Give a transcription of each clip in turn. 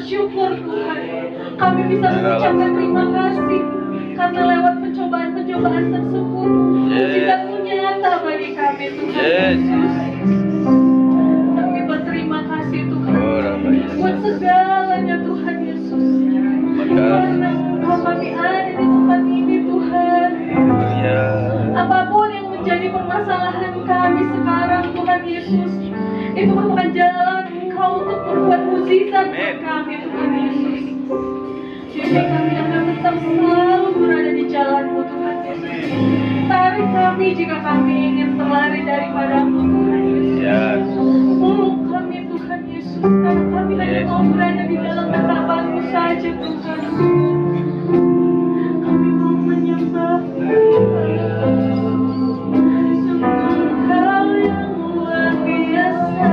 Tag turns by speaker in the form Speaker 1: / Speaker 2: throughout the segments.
Speaker 1: bersyukur Tuhan. Kami bisa mengucapkan terima kasih karena lewat pencobaan-pencobaan tersebut mujizatmu nyata bagi kami Tuhan Yesus. Kami berterima kasih Tuhan buat segalanya Tuhan Yesus. Karena Engkau kami ada di tempat ini Tuhan. Apapun yang menjadi permasalahan kami sekarang Tuhan Yesus, itu merupakan jalan Engkau untuk berbuat mukjizat buat kami Tuhan Yesus. Jadi kami akan tetap selalu berada di jalan-Mu Tuhan Yesus. Tarik kami jika kami ingin berlari daripadamu Tuhan Yesus. Peluk kami Tuhan Yesus, karena kami hanya mau berada di dalam harapan-Mu saja Tuhan. Kami mau menyembah Engkau yang luar biasa.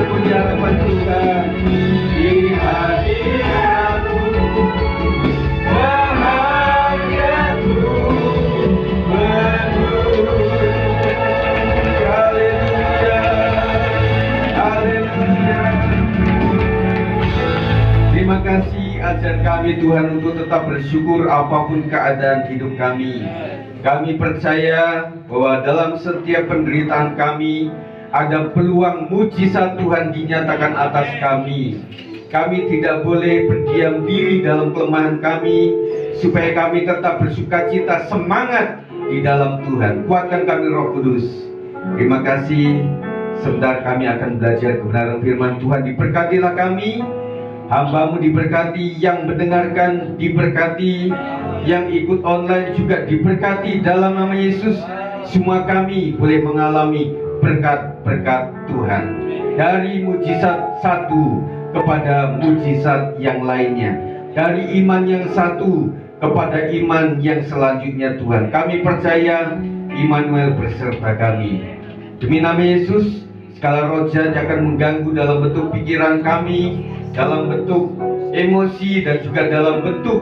Speaker 2: puji harapan Tuhan di hadiratmu. Bahagiaku penuh. Haleluya, haleluya. Terima kasih, ajar kami Tuhan untuk tetap bersyukur apapun keadaan hidup kami. Kami percaya bahwa dalam setiap penderitaan kami ada peluang mujizat Tuhan dinyatakan atas kami. Kami tidak boleh berdiam diri dalam kelemahan kami, supaya kami tetap bersukacita, semangat di dalam Tuhan. Kuatkan kami Roh Kudus. Terima kasih. Sebentar kami akan belajar kebenaran firman Tuhan. Diberkatilah kami, hamba-Mu diberkati, yang mendengarkan diberkati, yang ikut online juga diberkati dalam nama Yesus. Semua kami boleh mengalami berkat-berkat Tuhan, dari mujizat satu kepada mujizat yang lainnya, dari iman yang satu kepada iman yang selanjutnya. Tuhan, kami percaya Immanuel berserta kami. Demi nama Yesus, segala roh jahat akan mengganggu dalam bentuk pikiran kami, dalam bentuk emosi, dan juga dalam bentuk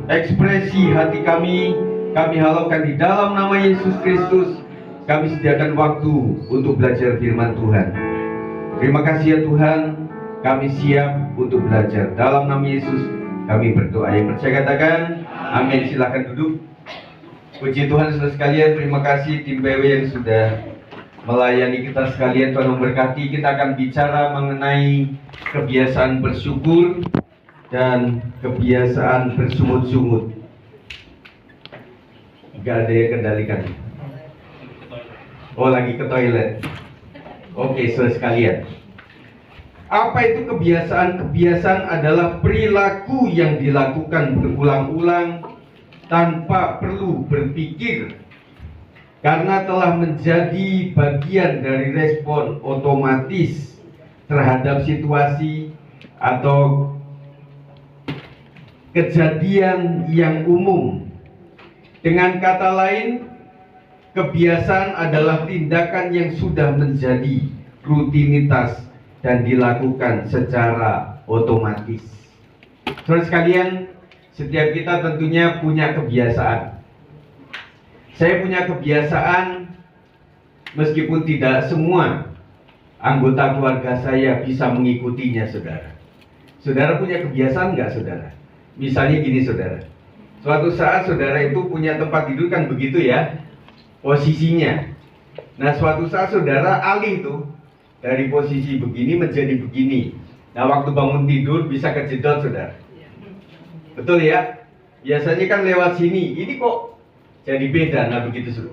Speaker 2: ekspresi hati kami halaukan di dalam nama Yesus Kristus. Kami sediakan waktu untuk belajar firman Tuhan. Terima kasih ya Tuhan, kami siap untuk belajar. Dalam nama Yesus kami berdoa. Yang percaya katakan amin. Silakan duduk. Puji Tuhan saudara sekalian. Terima kasih tim PW yang sudah melayani kita sekalian. Tuhan memberkati. Kita akan bicara mengenai kebiasaan bersyukur dan kebiasaan bersungut-sungut. Gak ada yang kendalikan. Oh, lagi ke toilet. Oke, saudara sekalian. Apa itu kebiasaan? Kebiasaan adalah perilaku yang dilakukan berulang-ulang tanpa perlu berpikir, karena telah menjadi bagian dari respon otomatis terhadap situasi atau kejadian yang umum. Dengan kata lain, kebiasaan adalah tindakan yang sudah menjadi rutinitas dan dilakukan secara otomatis. Saudara sekalian, setiap kita tentunya punya kebiasaan. Saya punya kebiasaan, meskipun tidak semua anggota keluarga saya bisa mengikutinya, saudara. Saudara punya kebiasaan nggak, saudara? Misalnya gini, saudara. Suatu saat saudara itu punya tempat tidur, kan begitu ya, posisinya. Nah, suatu saat saudara alih tuh dari posisi begini menjadi begini. Nah, waktu bangun tidur bisa kejedot, saudara. Betul ya? Biasanya kan lewat sini, ini kok jadi beda. Nah, begitu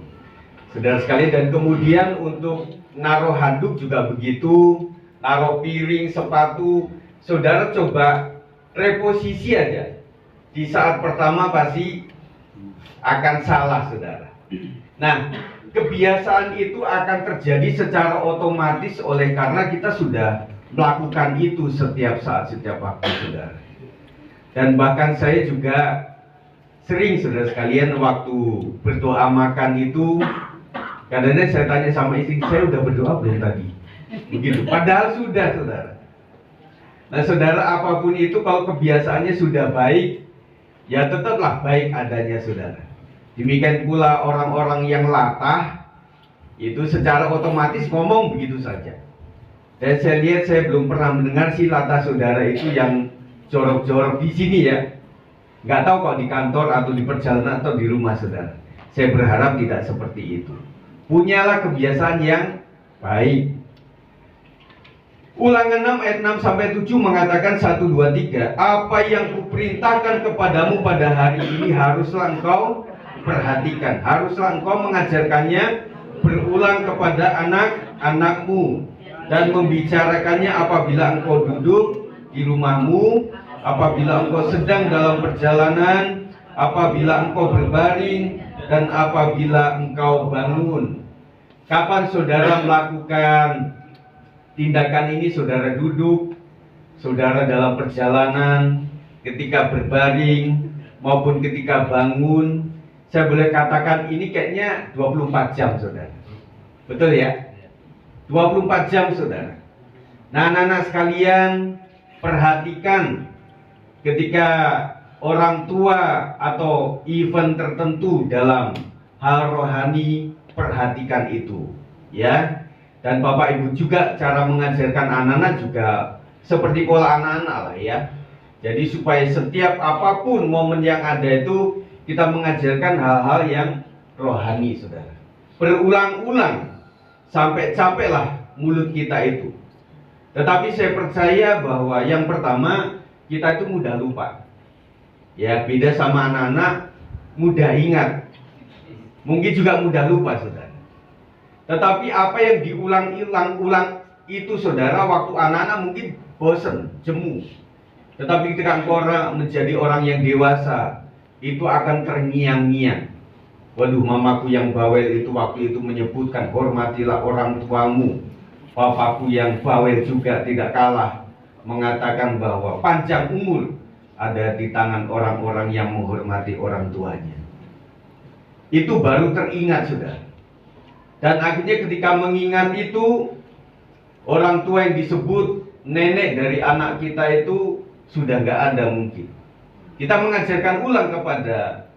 Speaker 2: saudara sekalian. Dan kemudian untuk naruh handuk juga begitu, naruh piring, sepatu. Saudara coba reposisi aja. Di saat pertama pasti akan salah, saudara. Nah, kebiasaan itu akan terjadi secara otomatis oleh karena kita sudah melakukan itu setiap saat, setiap waktu, saudara. Dan bahkan saya juga sering, saudara sekalian, waktu berdoa makan itu, kadang-kadang saya tanya sama istri, saya udah berdoa belum tadi? Begitu. Padahal sudah, saudara. Nah, saudara, apapun itu kalau kebiasaannya sudah baik, ya tetaplah baik adanya, saudara. Demikian pula orang-orang yang latah, itu secara otomatis ngomong begitu saja. Dan saya lihat, saya belum pernah mendengar si latah saudara itu yang jorok-jorok di sini ya. Nggak tahu kok di kantor atau di perjalanan atau di rumah, saudara. Saya berharap tidak seperti itu. Punyalah kebiasaan yang baik. Ulangan 6 ayat 6 sampai 7 mengatakan 1, 2, 3. Apa yang kuperintahkan kepadamu pada hari ini haruslah engkau perhatikan, haruslah engkau mengajarkannya berulang kepada anak-anakmu dan membicarakannya apabila engkau duduk di rumahmu, apabila engkau sedang dalam perjalanan, apabila engkau berbaring, dan apabila engkau bangun. Kapan saudara melakukan tindakan ini? Saudara duduk, saudara dalam perjalanan, ketika berbaring, maupun ketika bangun. Saya boleh katakan ini kayaknya 24 jam, saudara. Betul ya? 24 jam, saudara. Nah, anak-anak sekalian, perhatikan ketika orang tua atau event tertentu dalam hal rohani, perhatikan itu, ya. Dan Bapak Ibu juga cara mengajarkan anak-anak juga seperti pola anak-anak lah ya. Jadi supaya setiap apapun momen yang ada itu kita mengajarkan hal-hal yang rohani, saudara. Berulang-ulang sampai capeklah mulut kita itu. Tetapi saya percaya bahwa yang pertama, kita itu mudah lupa. Ya, beda sama anak-anak, mudah ingat. Mungkin juga mudah lupa, saudara. Tetapi apa yang diulang-ulang itu, saudara, waktu anak-anak mungkin bosan, jemu. Tetapi ketika engkau menjadi orang yang dewasa, itu akan terngiang-ngiang. Waduh, mamaku yang bawel itu waktu itu menyebutkan, hormatilah orang tuamu. Papaku yang bawel juga tidak kalah, mengatakan bahwa panjang umur ada di tangan orang-orang yang menghormati orang tuanya. Itu baru teringat, saudara. Dan akhirnya ketika mengingat itu, orang tua yang disebut nenek dari anak kita itu sudah nggak ada mungkin. Kita mengajarkan ulang kepada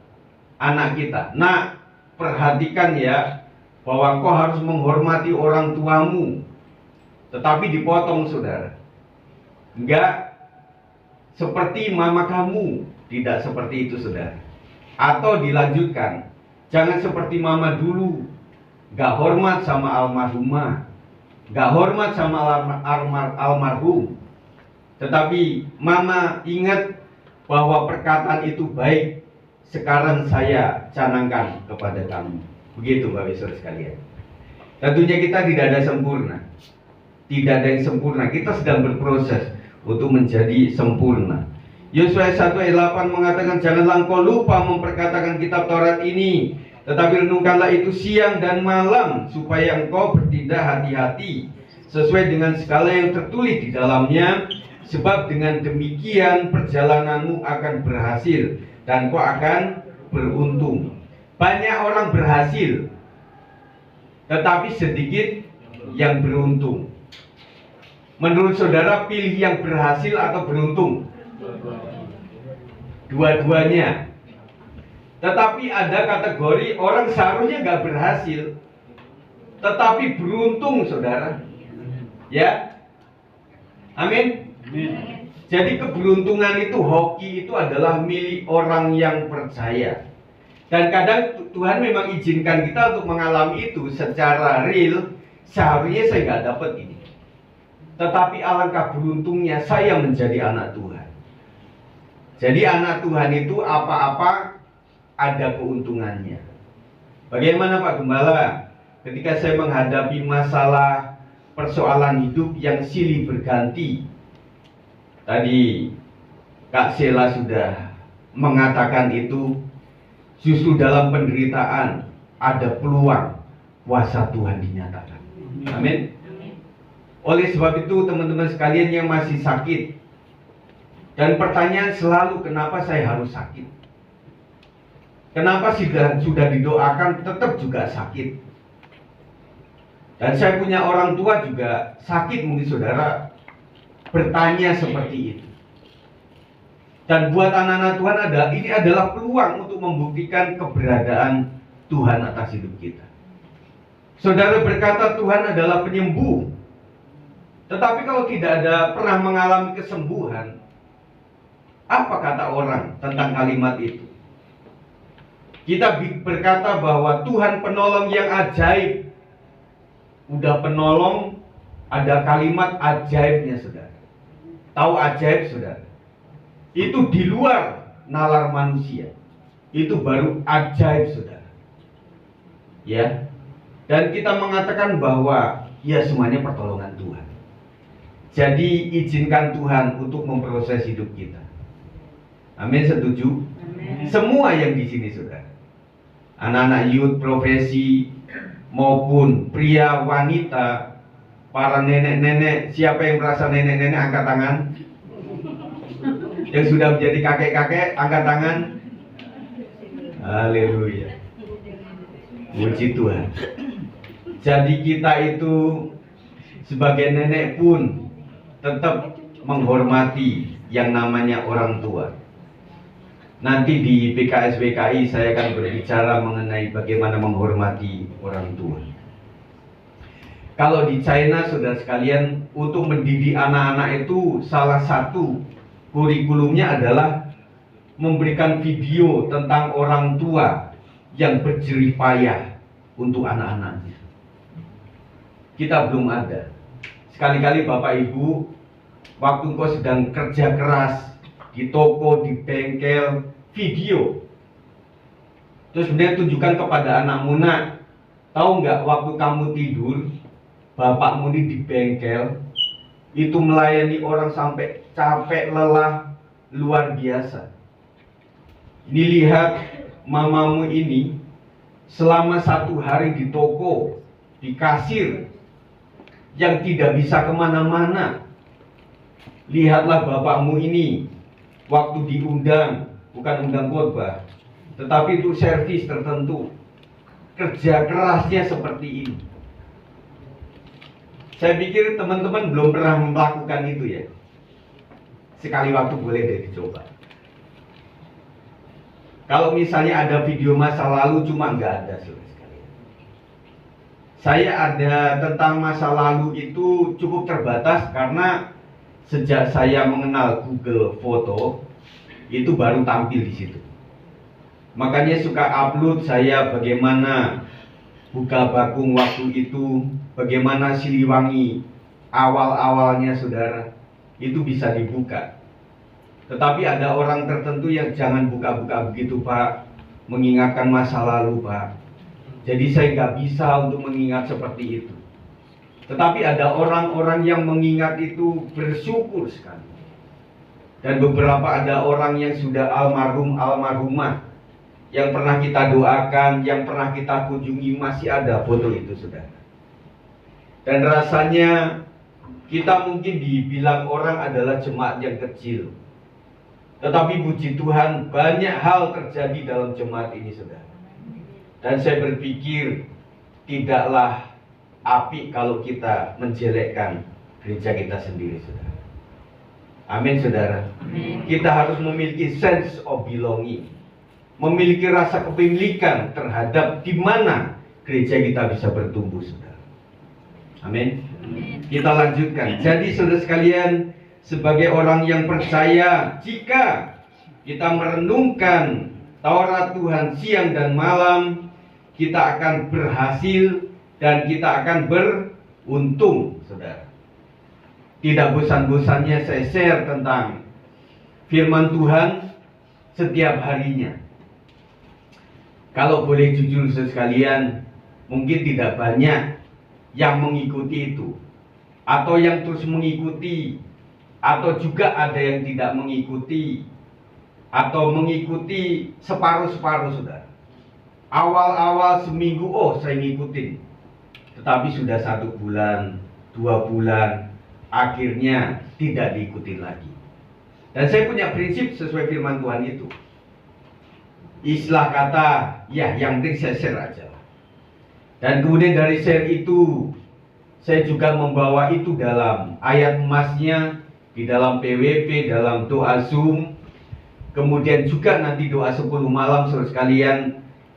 Speaker 2: anak kita, nak, perhatikan ya, bahwa kau harus menghormati orang tuamu. Tetapi dipotong, saudara. Enggak seperti mama kamu, tidak seperti itu, saudara. Atau dilanjutkan, jangan seperti mama dulu, gak hormat sama almarhumah, gak hormat sama almarhum. Tetapi mama ingat bahwa perkataan itu baik, sekarang saya canangkan kepada kamu. Begitu Bapak Ibu sekalian. Tentunya kita tidak ada sempurna, tidak ada yang sempurna. Kita sedang berproses untuk menjadi sempurna. Yosua 1 ayat 8 mengatakan, janganlah engkau lupa memperkatakan kitab Taurat ini, tetapi renungkanlah itu siang dan malam, supaya engkau bertindak hati-hati sesuai dengan segala yang tertulis di dalamnya, sebab dengan demikian perjalananmu akan berhasil dan kau akan beruntung. Banyak orang berhasil, tetapi sedikit yang beruntung. Menurut saudara, pilih yang berhasil atau beruntung? Dua-duanya. Tetapi ada kategori orang seharusnya nggak berhasil, tetapi beruntung, saudara. Ya, amin. Jadi keberuntungan itu, hoki itu adalah milik orang yang percaya. Dan kadang Tuhan memang izinkan kita untuk mengalami itu secara real. Seharusnya saya nggak dapat ini, tetapi alangkah beruntungnya saya menjadi anak Tuhan. Jadi anak Tuhan itu apa-apa ada keuntungannya. Bagaimana Pak Gembala ketika saya menghadapi masalah persoalan hidup yang silih berganti? Tadi Kak Sela sudah mengatakan itu, justru dalam penderitaan ada peluang kuasa Tuhan dinyatakan. Amin. Oleh sebab itu teman-teman sekalian yang masih sakit, dan pertanyaan selalu, kenapa saya harus sakit? Kenapa sudah didoakan tetap juga sakit? Dan saya punya orang tua juga sakit, mungkin saudara bertanya seperti itu. Dan buat anak-anak Tuhan ini adalah peluang untuk membuktikan keberadaan Tuhan atas hidup kita. Saudara berkata Tuhan adalah penyembuh, tetapi kalau tidak ada pernah mengalami kesembuhan, apa kata orang tentang kalimat itu? Kita berkata bahwa Tuhan penolong yang ajaib. Udah penolong, ada kalimat ajaibnya, saudara. Tahu ajaib, saudara? Itu di luar nalar manusia. Itu baru ajaib, saudara. Ya. Dan kita mengatakan bahwa ya semuanya pertolongan Tuhan. Jadi izinkan Tuhan untuk memproses hidup kita. Amin, setuju? Amin. Semua yang di sini, saudara, anak-anak youth profesi maupun pria wanita, para nenek-nenek, siapa yang merasa nenek-nenek angkat tangan. Yang sudah menjadi kakek-kakek angkat tangan. Haleluya. Puji Tuhan. Jadi kita itu sebagai nenek pun tetap menghormati yang namanya orang tua. Nanti di PKSWKI saya akan berbicara mengenai bagaimana menghormati orang tua. Kalau di China, saudara sekalian, untuk mendidik anak-anak itu salah satu kurikulumnya adalah memberikan video tentang orang tua yang berjerih payah untuk anak-anaknya. Kita belum ada. Sekali-kali Bapak Ibu, waktu engkau sedang kerja keras di toko, di bengkel, video. Terus kemudian tunjukkan kepada anakmu, nak, tahu nggak waktu kamu tidur, bapakmu ini di bengkel, itu melayani orang sampai capek, lelah, luar biasa. Ini lihat mamamu ini selama 1 hari di toko, di kasir, yang tidak bisa kemana-mana. Lihatlah bapakmu ini waktu diundang, bukan undang khotbah, tetapi untuk servis tertentu, kerja kerasnya seperti ini. Saya pikir teman-teman belum pernah melakukan itu ya. Sekali waktu boleh deh dicoba. Kalau misalnya ada video masa lalu, cuma nggak ada saudara sekalian. Saya ada tentang masa lalu itu cukup terbatas karena sejak saya mengenal Google Foto itu baru tampil di situ. Makanya suka upload saya bagaimana buka bakung waktu itu, bagaimana Siliwangi awal-awalnya saudara, itu bisa dibuka. Tetapi ada orang tertentu yang jangan buka-buka begitu Pak, mengingatkan masa lalu Pak. Jadi saya nggak bisa untuk mengingat seperti itu. Tetapi ada orang-orang yang mengingat itu bersyukur sekali. Dan beberapa ada orang yang sudah almarhum, almarhumah, yang pernah kita doakan, yang pernah kita kunjungi, masih ada foto itu saudara. Dan rasanya kita mungkin dibilang orang adalah jemaat yang kecil, tetapi puji Tuhan banyak hal terjadi dalam jemaat ini saudara. Dan saya berpikir tidaklah apik kalau kita menjelekkan gereja kita sendiri saudara. Amin saudara. Amin. Kita harus memiliki sense of belonging, memiliki rasa kepemilikan terhadap di mana gereja kita bisa bertumbuh saudara. Amin. Kita lanjutkan. Jadi saudara sekalian, sebagai orang yang percaya, jika kita merenungkan Taurat Tuhan siang dan malam, kita akan berhasil dan kita akan beruntung saudara. Tidak bosan-bosannya saya share tentang firman Tuhan setiap harinya. Kalau boleh jujur sekalian, mungkin tidak banyak yang mengikuti itu, atau yang terus mengikuti, atau juga ada yang tidak mengikuti, atau mengikuti separuh-separuh saudara. Awal-awal seminggu, oh saya ngikutin, tetapi sudah 1 bulan, 2 bulan, akhirnya tidak diikuti lagi. Dan saya punya prinsip sesuai firman Tuhan itu. Istilah kata, ya yang penting saya share aja. Dan kemudian dari share itu, saya juga membawa itu dalam ayat emasnya, di dalam PWP, dalam doa Zoom. Kemudian juga nanti doa 10 malam saudara sekalian,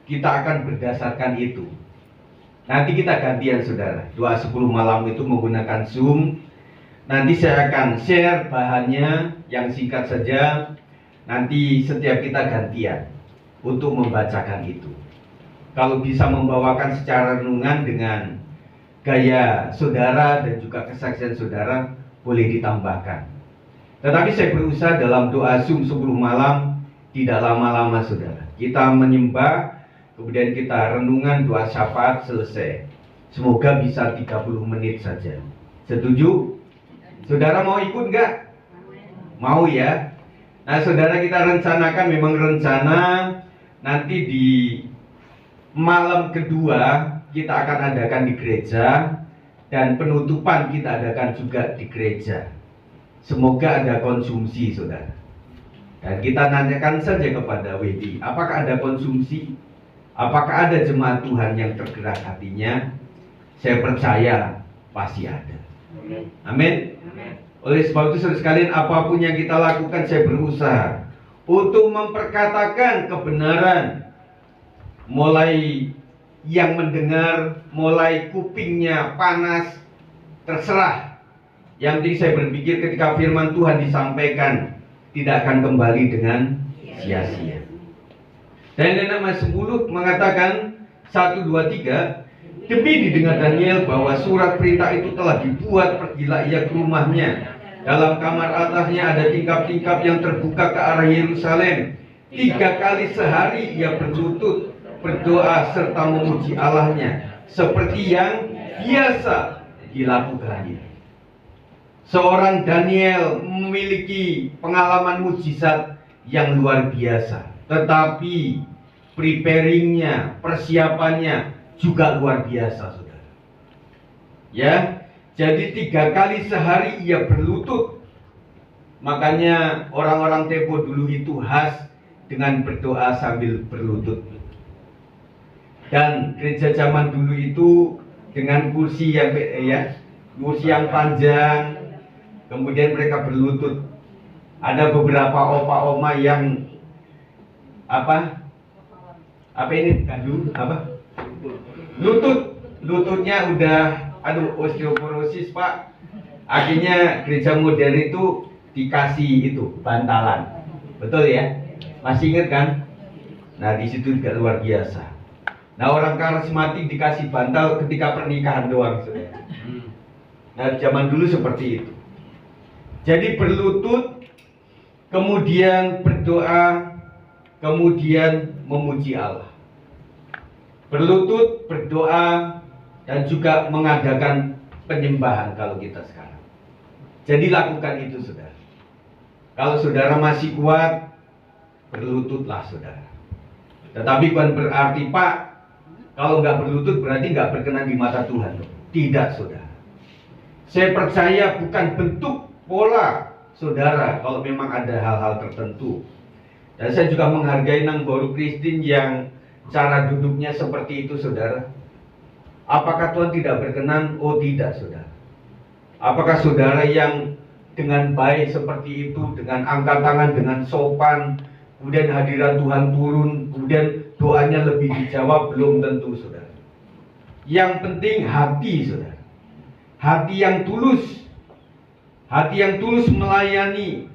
Speaker 2: kita akan berdasarkan itu. Nanti kita gantian saudara, doa 10 malam itu menggunakan Zoom. Nanti saya akan share bahannya yang singkat saja. Nanti setiap kita gantian untuk membacakan itu. Kalau bisa membawakan secara renungan dengan gaya saudara dan juga kesaksian saudara, boleh ditambahkan. Tetapi saya berusaha dalam doa Zoom 10 malam tidak lama-lama saudara. Kita menyembah, kemudian kita renungan, doa syafaat, selesai. Semoga bisa 30 menit saja. Setuju? Saudara mau ikut nggak? Mau ya? Nah saudara, kita rencanakan, memang rencana nanti di malam kedua kita akan adakan di gereja, dan penutupan kita adakan juga di gereja. Semoga ada konsumsi saudara. Dan kita nanyakan saja kepada WD, apakah ada konsumsi? Apakah ada jemaat Tuhan yang tergerak hatinya? Saya percaya pasti ada. Amin. Oleh sebab itu saudara sekalian, apapun yang kita lakukan, saya berusaha untuk memperkatakan kebenaran. Mulai yang mendengar, mulai kupingnya panas, terserah. Yang penting saya berpikir ketika firman Tuhan disampaikan, tidak akan kembali dengan sia-sia. Dan Mazmur 10 mengatakan 1, 2, 3, demi didengar Daniel bahwa surat perintah itu telah dibuat, pergilah ia ke rumahnya. Dalam kamar atasnya ada tingkap-tingkap yang terbuka ke arah Yerusalem. 3 kali sehari ia berlutut, berdoa serta memuji Allahnya seperti yang biasa dilakukannya. Seorang Daniel memiliki pengalaman mujizat yang luar biasa, tetapi preparingnya, persiapannya juga luar biasa, saudara. Ya, jadi 3 kali sehari ia berlutut. Makanya orang-orang Tempo dulu itu khas dengan berdoa sambil berlutut. Dan gereja zaman dulu itu dengan kursi yang panjang, kemudian mereka berlutut. Ada beberapa opa-oma yang lututnya udah osteoporosis, Pak. Akhirnya gereja modern itu dikasih itu bantalan, betul ya? Masih ingat kan? Nah, di situ juga luar biasa. Nah, orang karismatik dikasih bantal ketika pernikahan doang, saudara. Nah, zaman dulu seperti itu. Jadi berlutut, kemudian berdoa, kemudian memuji Allah. Berlutut, berdoa, dan juga mengadakan penyembahan kalau kita sekarang. Jadi lakukan itu, saudara. Kalau saudara masih kuat, berlututlah, saudara. Tetapi bukan berarti, Pak, kalau nggak berlutut berarti nggak berkenan di mata Tuhan. Tidak, saudara. Saya percaya bukan bentuk pola, saudara, kalau memang ada hal-hal tertentu. Dan saya juga menghargai Nang Boru Christine yang cara duduknya seperti itu, saudara. Apakah Tuhan tidak berkenan? Oh tidak, saudara. Apakah saudara yang dengan baik seperti itu, dengan angkat tangan, dengan sopan, kemudian hadirat Tuhan turun, kemudian doanya lebih dijawab? Belum tentu, saudara. Yang penting hati, saudara. Hati yang tulus. Hati yang tulus melayani.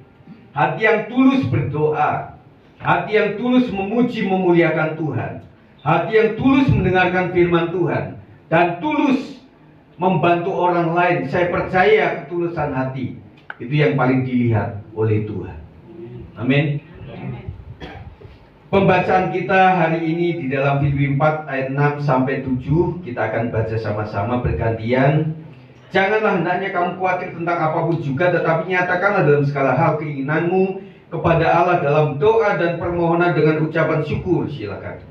Speaker 2: Hati yang tulus berdoa. Hati yang tulus memuji memuliakan Tuhan. Hati yang tulus mendengarkan firman Tuhan. Dan tulus membantu orang lain. Saya percaya ketulusan hati itu yang paling dilihat oleh Tuhan. Amin. Pembacaan kita hari ini di dalam Filipi 4 ayat 6 sampai 7. Kita akan baca sama-sama bergantian. Janganlah hendaknya kamu khawatir tentang apapun juga, tetapi nyatakanlah dalam segala hal keinginanmu kepada Allah dalam doa dan permohonan dengan ucapan syukur. Silakan.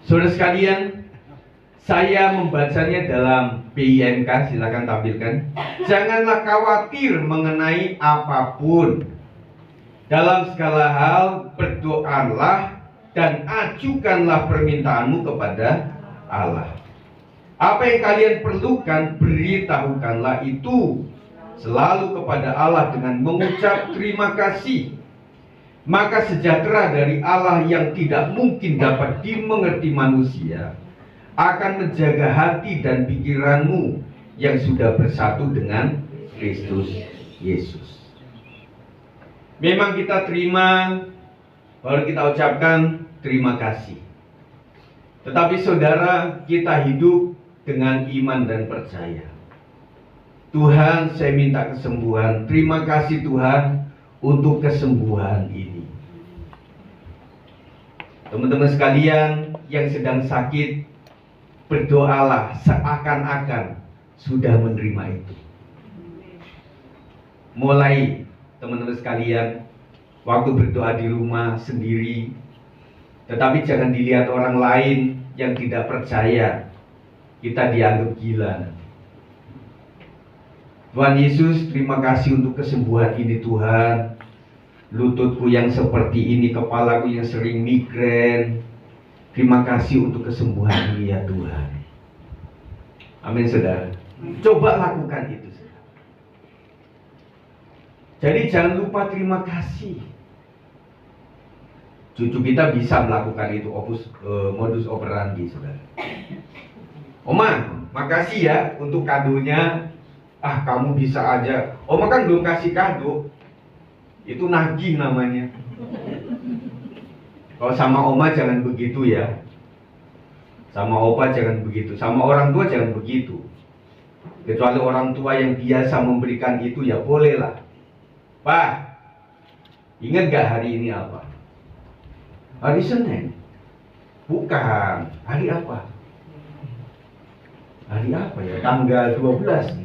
Speaker 2: Saudara sekalian, saya membacanya dalam BINK, silakan tampilkan. Janganlah khawatir mengenai apapun. Dalam segala hal berdoalah dan ajukanlah permintaanmu kepada Allah. Apa yang kalian perlukan, beritahukanlah itu selalu kepada Allah dengan mengucap terima kasih. Maka sejahtera dari Allah yang tidak mungkin dapat dimengerti manusia akan menjaga hati dan pikiranmu yang sudah bersatu dengan Kristus Yesus. Memang kita terima, baru kita ucapkan terima kasih. Tetapi saudara, kita hidup dengan iman dan percaya. Tuhan, saya minta kesembuhan. Terima kasih Tuhan untuk kesembuhan ini. Teman-teman sekalian yang sedang sakit, berdoalah seakan-akan sudah menerima itu. Mulai teman-teman sekalian, waktu berdoa di rumah sendiri, tetapi jangan dilihat orang lain yang tidak percaya, kita dianggap gila. Tuhan Yesus, terima kasih untuk kesembuhan ini Tuhan. lututku yang seperti ini, kepalaku yang sering migrain. Terima kasih untuk kesembuhan ini ya Tuhan. Amin saudara. Coba lakukan itu. Jadi jangan lupa terima kasih. Cucu kita bisa melakukan itu, modus operandi saudara. Oma, makasih ya untuk kadonya. Ah, kamu bisa aja. Oma kan belum kasih kado. Itu nagih namanya. Kalau sama oma jangan begitu ya. Sama opa jangan begitu. Sama orang tua jangan begitu. Kecuali orang tua yang biasa memberikan itu ya bolehlah. Pak, ingat gak hari ini apa? Hari Senin? Bukan. Hari apa? Hari apa ya? Tanggal 12.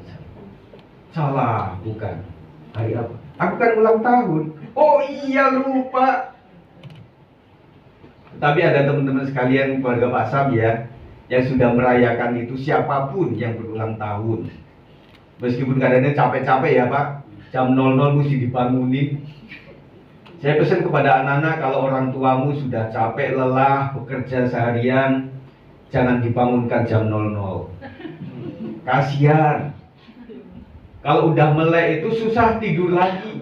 Speaker 2: Salah, bukan. Hari apa? Aku kan ulang tahun. Oh iya, lupa. Tapi ada teman-teman sekalian keluarga Pak Sam ya, yang sudah merayakan itu, siapapun yang berulang tahun. Meskipun kadang-kadang capek-capek ya Pak, jam 00 mesti dibangunin. Saya pesan kepada anak-anak, kalau orang tuamu sudah capek, lelah, bekerja seharian, jangan dibangunkan jam 00. Kasihan. Kalau udah melek itu susah tidur lagi.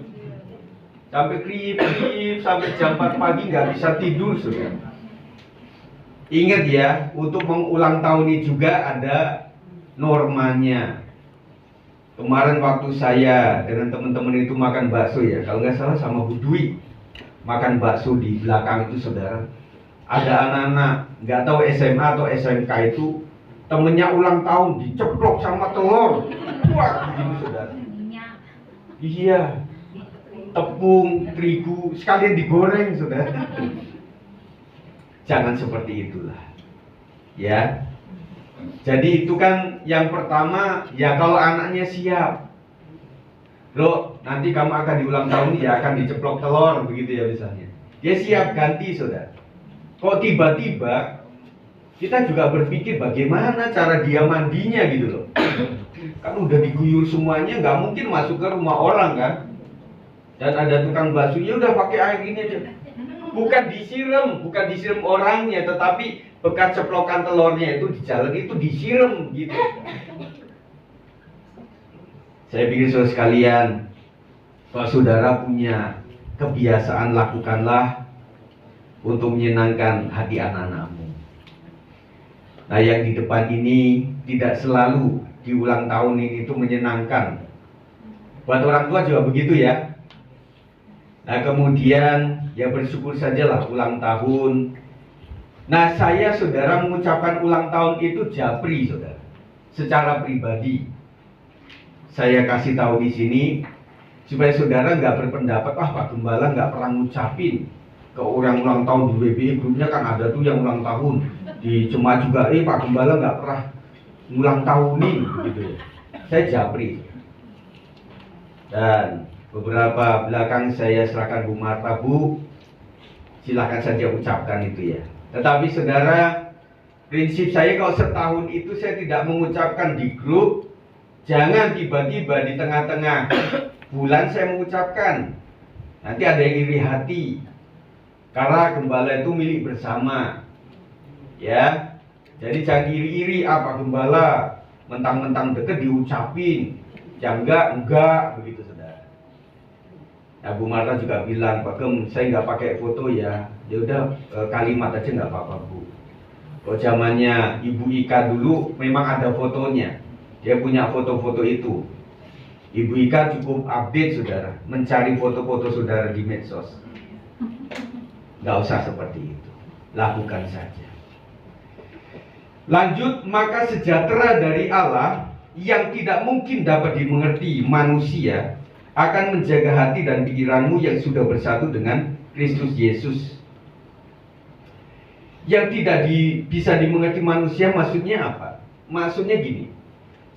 Speaker 2: Sampai krip-krip, sampai jam 4 pagi nggak bisa tidur sudah. Ingat ya, untuk mengulang tahun ini juga ada normanya. Kemarin waktu saya dengan teman-teman itu makan bakso ya, kalau nggak salah sama Bu Dwi, makan bakso di belakang itu saudara. Ada anak-anak nggak tahu SMA atau SMK itu temennya ulang tahun diceplok sama telur. Wah, begini saudara. Iya. Tepung, terigu, sekalian digoreng saudara. Jangan seperti itulah. Ya. Jadi itu kan yang pertama, ya kalau anaknya siap. Loh, nanti kamu akan diulang tahun ya akan diceplok telur begitu ya misalnya. Dia siap ganti saudara. Kok tiba-tiba kita juga berpikir bagaimana cara dia mandinya gitu loh. Kan udah diguyur semuanya, nggak mungkin masuk ke rumah orang kan. Dan ada tukang bakso, ya udah pakai air ini aja. Bukan disiram orangnya, tetapi bekas ceplokan telurnya itu di jalan itu disiram gitu. Saya pikir saudara sekalian, kalau saudara punya kebiasaan lakukanlah untuk menyenangkan hati anak-anakmu. Nah yang di depan ini tidak selalu di ulang tahun ini itu menyenangkan. Buat orang tua juga begitu ya. Nah kemudian ya bersyukur sajalah ulang tahun. Nah saya saudara mengucapkan ulang tahun itu japri saudara. Secara pribadi saya kasih tahu di sini supaya saudara nggak berpendapat Pak Gembala nggak pernah ngucapin ke orang ulang tahun di WBI grupnya kan ada tuh yang ulang tahun di jemaat juga Pak Gembala nggak pernah ulang tahunin gitu ya. Saya japri dan beberapa belakang saya serahkan Bu Marta, Bu, silahkan saja ucapkan itu ya. Tetapi saudara, prinsip saya kalau setahun itu saya tidak mengucapkan di grup. Jangan tiba-tiba di tengah-tengah bulan saya mengucapkan. Nanti ada yang iri hati. Karena gembala itu milik bersama. Ya. Jadi jangan iri-iri apa gembala mentang-mentang deket diucapin. Yang enggak begitu saudara. Nah, Bu Marta juga bilang, Pak Gem, saya nggak pakai foto ya. Ya udah kalimat aja nggak apa-apa Bu. Kalau zamannya Ibu Ika dulu memang ada fotonya. Dia punya foto-foto itu. Ibu Ika cukup update saudara, mencari foto-foto saudara di medsos. Nggak usah seperti itu. Lakukan saja. Lanjut, maka sejahtera dari Allah yang tidak mungkin dapat dimengerti manusia akan menjaga hati dan pikiranmu yang sudah bersatu dengan Kristus Yesus. Yang tidak bisa dimengerti manusia maksudnya apa? Maksudnya gini,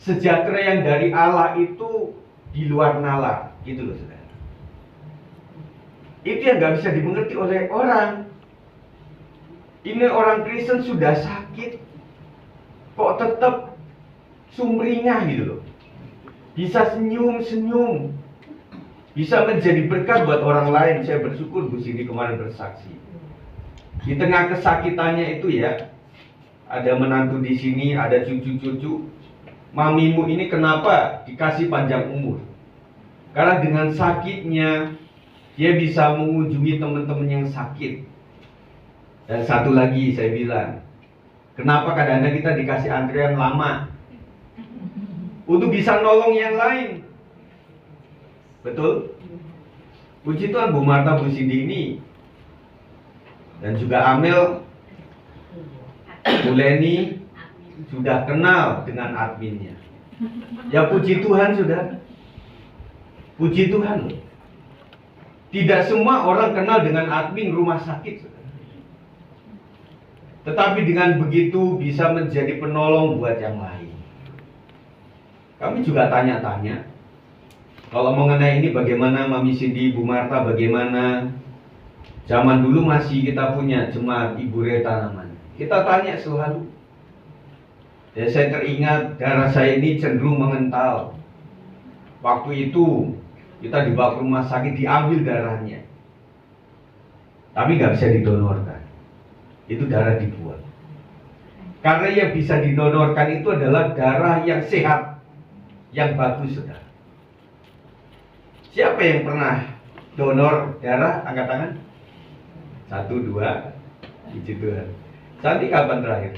Speaker 2: sejahtera yang dari Allah itu di luar nalar, gitu loh saudara. Itu yang nggak bisa dimengerti oleh orang. Ini orang Kristen sudah sakit, kok tetap sumringah gitu loh. Bisa senyum-senyum. bisa menjadi berkat buat orang lain. Saya bersyukur Bu Cindy kemarin bersaksi. Di tengah kesakitannya itu ya, ada menantu di sini, ada cucu-cucu. Mamimu ini kenapa dikasih panjang umur? Karena dengan sakitnya dia bisa mengunjungi teman-teman yang sakit. Dan satu lagi saya bilang, kenapa kadang-kadang kita dikasih antrian lama? Untuk bisa nolong yang lain. Betul? Puji Tuhan Bu Marta, Bu Cindy ini dan juga Amel, Bu Leni sudah kenal dengan adminnya. Ya puji Tuhan sudah. Puji Tuhan. Tidak semua orang kenal dengan admin rumah sakit. Tetapi dengan begitu bisa menjadi penolong buat yang lain. Kami juga tanya-tanya, kalau mengenai ini bagaimana Mami Cindy, Bu Marta bagaimana? Zaman dulu masih kita punya jemaat Ibu Reta namanya. Kita tanya selalu. Ya, saya teringat darah saya ini cenderung mengental. Waktu itu kita dibawa ke rumah sakit, diambil darahnya. Tapi nggak bisa didonorkan. Itu darah dibuang. Karena yang bisa didonorkan itu adalah darah yang sehat, yang bagus, saudara. Siapa yang pernah donor darah? Angkat tangan. 1, 2, puji Tuhan. Santi kapan terakhir?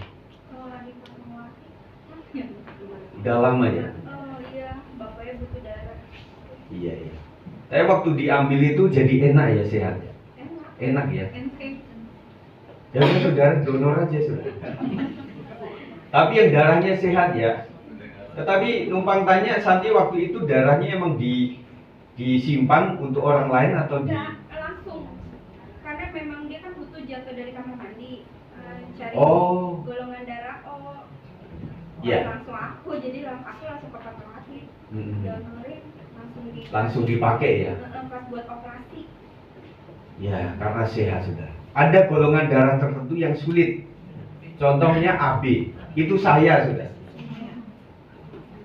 Speaker 2: Udah lama ya?
Speaker 1: Oh iya, bapaknya butuh darah.
Speaker 2: Iya. Tapi waktu diambil itu jadi enak ya, sehat ya? Enak ya? Jadi saudara donor aja saudara. Tapi yang darahnya sehat ya. Tetapi numpang tanya, Santi waktu itu darahnya emang disimpan untuk orang lain atau di?
Speaker 1: Enggak, langsung. Karena memang dia kan butuh jatuh dari kamar mandi, cari golongan darah O.
Speaker 2: Iya.
Speaker 1: Langsung aku langsung ke kantor lagi. Donorin
Speaker 2: langsung dipakai ya?
Speaker 1: Pas buat operasi.
Speaker 2: Ya, karena sehat sudah. Ada golongan darah tertentu yang sulit. Contohnya AB. Itu saya sudah.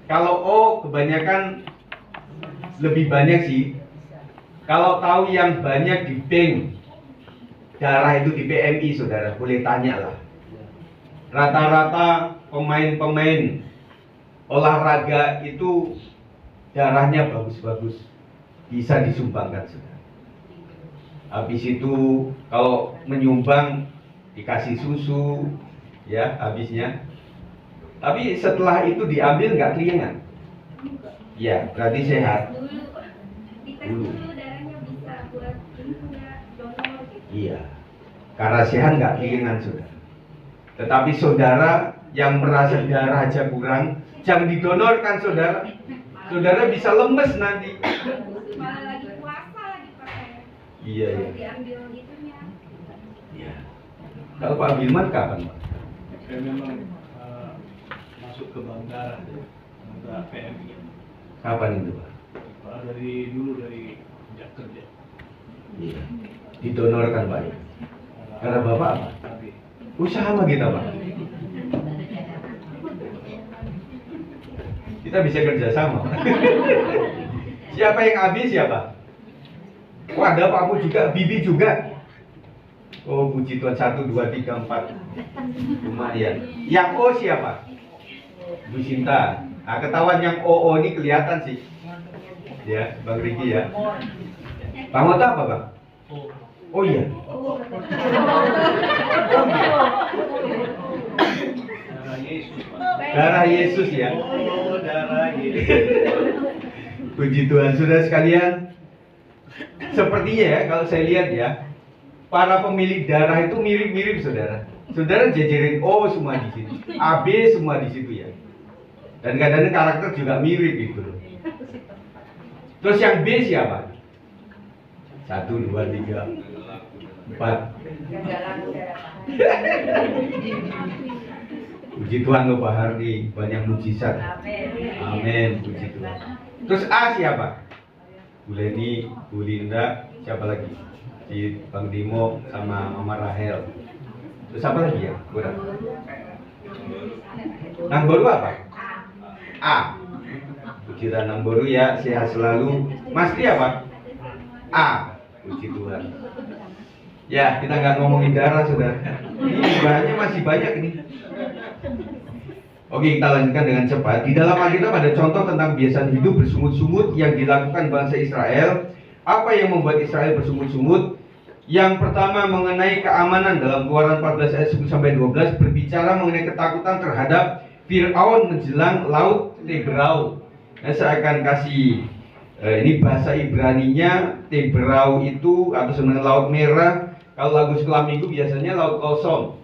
Speaker 2: Kalau O kebanyakan lebih banyak sih. Kalau tahu yang banyak di bank darah itu di PMI saudara, boleh tanya lah. Rata-rata pemain-pemain olahraga itu darahnya bagus-bagus, bisa disumbangkan saudara. Habis itu kalau menyumbang dikasih susu, ya habisnya. Tapi setelah itu diambil nggak kelingan. Ya berarti sehat.
Speaker 1: Dites dulu darahnya bisa buat ini enggak donor gitu.
Speaker 2: Iya, karena sehat nggak kelingan saudara. Tetapi saudara yang merasa darah aja kurang, jangan didonorkan saudara. Saudara bisa lemes nanti.
Speaker 1: Malah lagi puasa lagi pakai.
Speaker 2: Iya.
Speaker 1: Diambil itunya.
Speaker 2: Iya. Kalau Pak Bilman kapan Pak?
Speaker 3: Saya memang masuk ke bank darah ya, bank PMI.
Speaker 2: Kapan itu Pak?
Speaker 3: Dari dulu dari sejak kerja.
Speaker 2: Iya. Didonorkan Pak. Karena Bapak apa?
Speaker 3: Tapi
Speaker 2: Usaha sama kita Pak. Kita bisa kerja sama Pak. Siapa yang habis siapa? Oh ada Pak Mu juga, Bibi juga. Oh puji Tuhan 1, 2, 3, 4. Lumayan. Yang O siapa? Bu Sinta. Nah ketahuan yang OO ini kelihatan sih. Ya, Bang Riki ya. Bang Mota apa Bang? Oh iya.
Speaker 3: darah Yesus, Pak.
Speaker 2: Darah Yesus ya.
Speaker 3: Oh, darah Yesus.
Speaker 2: Puji Tuhan saudara sekalian. Sepertinya ya kalau saya lihat ya, para pemilik darah itu mirip-mirip saudara. Saudara jajarin O semua di sini, AB semua di situ ya. Dan kadang-kadang karakter juga mirip gitu loh. Terus yang B siapa? 1, 2, 3, 4. Puji Tuhan loh Pak Hardi, banyak mujizat. Amin, puji Tuhan. Terus A siapa? Bu Leni, Bu Linda, siapa lagi? Si Bang Dimo sama Mama Rahel. Terus apa lagi ya? Kurang. Nang baru apa? A. Puji Tuhan Nang baru ya, sehat selalu. Mas Tri apa? A. Puji Tuhan. Ya, kita nggak ngomongin darah, saudara. Ini bahannya masih banyak ini. Oke, kita lanjutkan dengan cepat. Di dalam Alkitab ada contoh tentang kebiasaan hidup bersungut-sungut yang dilakukan bangsa Israel. Apa yang membuat Israel bersungut-sungut? Yang pertama mengenai keamanan dalam Keluaran 14 ayat 10-12 berbicara mengenai ketakutan terhadap Fir'aun menjelang Laut Teberau. Nah, saya akan kasih ini bahasa Ibraninya. Teberau itu atau sebenarnya Laut Merah. Kalau lagu sekolah minggu biasanya Laut Kosong.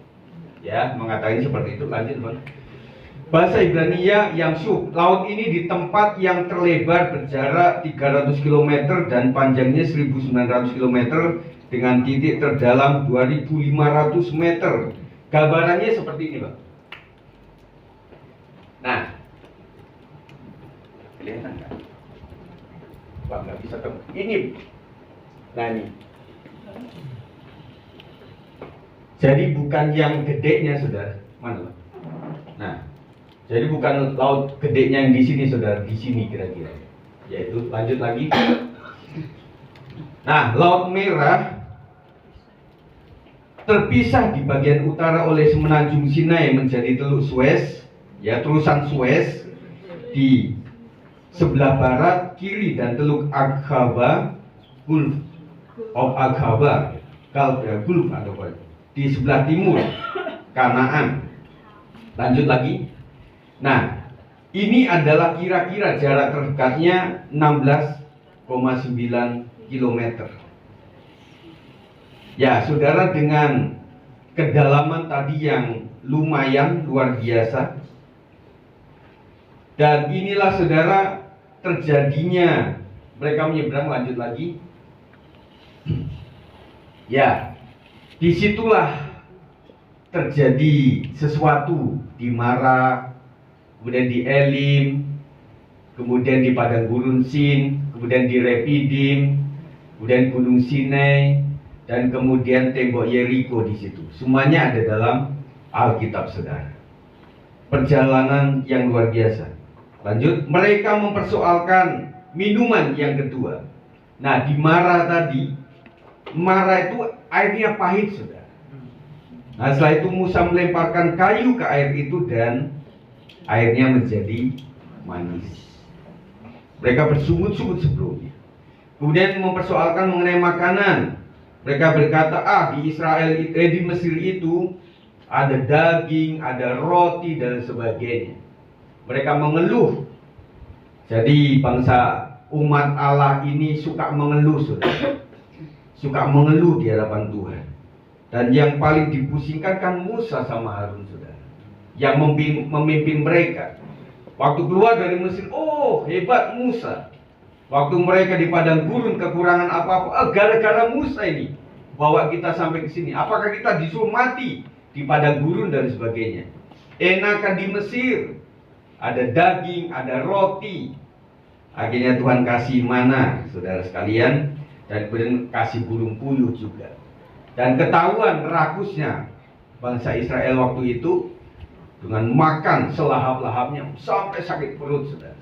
Speaker 2: Ya, mengatakan seperti itu. Lanjut, Bang. Bahasa Ibrania Yamsuf. Laut ini di tempat yang terlebar berjarak 300 km dan panjangnya 1900 km dengan titik terdalam 2500 meter. Gambarannya seperti ini, Pak. Nah, kelihatan kan? Pak nggak bisa ketemu. Ini, nah ini. Jadi bukan yang gedenya, saudara. Mana, Pak? Nah, jadi bukan laut gedenya yang di sini, saudara. Di sini kira-kira. Yaitu lanjut lagi. Nah, Laut Merah terpisah di bagian utara oleh semenanjung Sinai menjadi Teluk Suez, ya, terusan Suez di sebelah barat kiri dan Teluk Aqaba, Gulf of Aqaba, Gulf atau apa, di sebelah timur Kanaan. Lanjut lagi. Nah, ini adalah kira-kira jarak terdekatnya 16,9 km. Ya, saudara, dengan kedalaman tadi yang lumayan luar biasa. Dan inilah, saudara, terjadinya mereka menyeberang. Lanjut lagi. Ya, disitulah terjadi sesuatu di Mara, kemudian di Elim, kemudian di Padang Gurun Sin, kemudian di Refidim, kemudian Gunung Sinai, dan kemudian tembok Yeriko di situ. Semuanya ada dalam Alkitab, saudara. Perjalanan yang luar biasa. Lanjut, mereka mempersoalkan minuman yang kedua. Nah, di Mara tadi, Mara itu airnya pahit, saudara. Nah, setelah itu Musa melemparkan kayu ke air itu dan airnya menjadi manis. Mereka bersungut-sungut sebelumnya. Kemudian mempersoalkan mengenai makanan. Mereka berkata, di di Mesir itu ada daging, ada roti dan sebagainya. Mereka mengeluh. Jadi bangsa umat Allah ini suka mengeluh, saudara. Suka mengeluh di hadapan Tuhan. Dan yang paling dipusingkan kan Musa sama Harun, saudara, yang memimpin mereka. Waktu keluar dari Mesir, hebat Musa. Waktu mereka di padang gurun kekurangan apa-apa, gara-gara Musa ini bawa kita sampai ke sini. Apakah kita disuruh mati di padang gurun dan sebagainya? Enakan di Mesir, ada daging, ada roti. Akhirnya Tuhan kasih mana, saudara sekalian, dan kemudian kasih burung puyuh juga. Dan ketahuan rakusnya bangsa Israel waktu itu dengan makan selahap-lahapnya sampai sakit perut, saudara.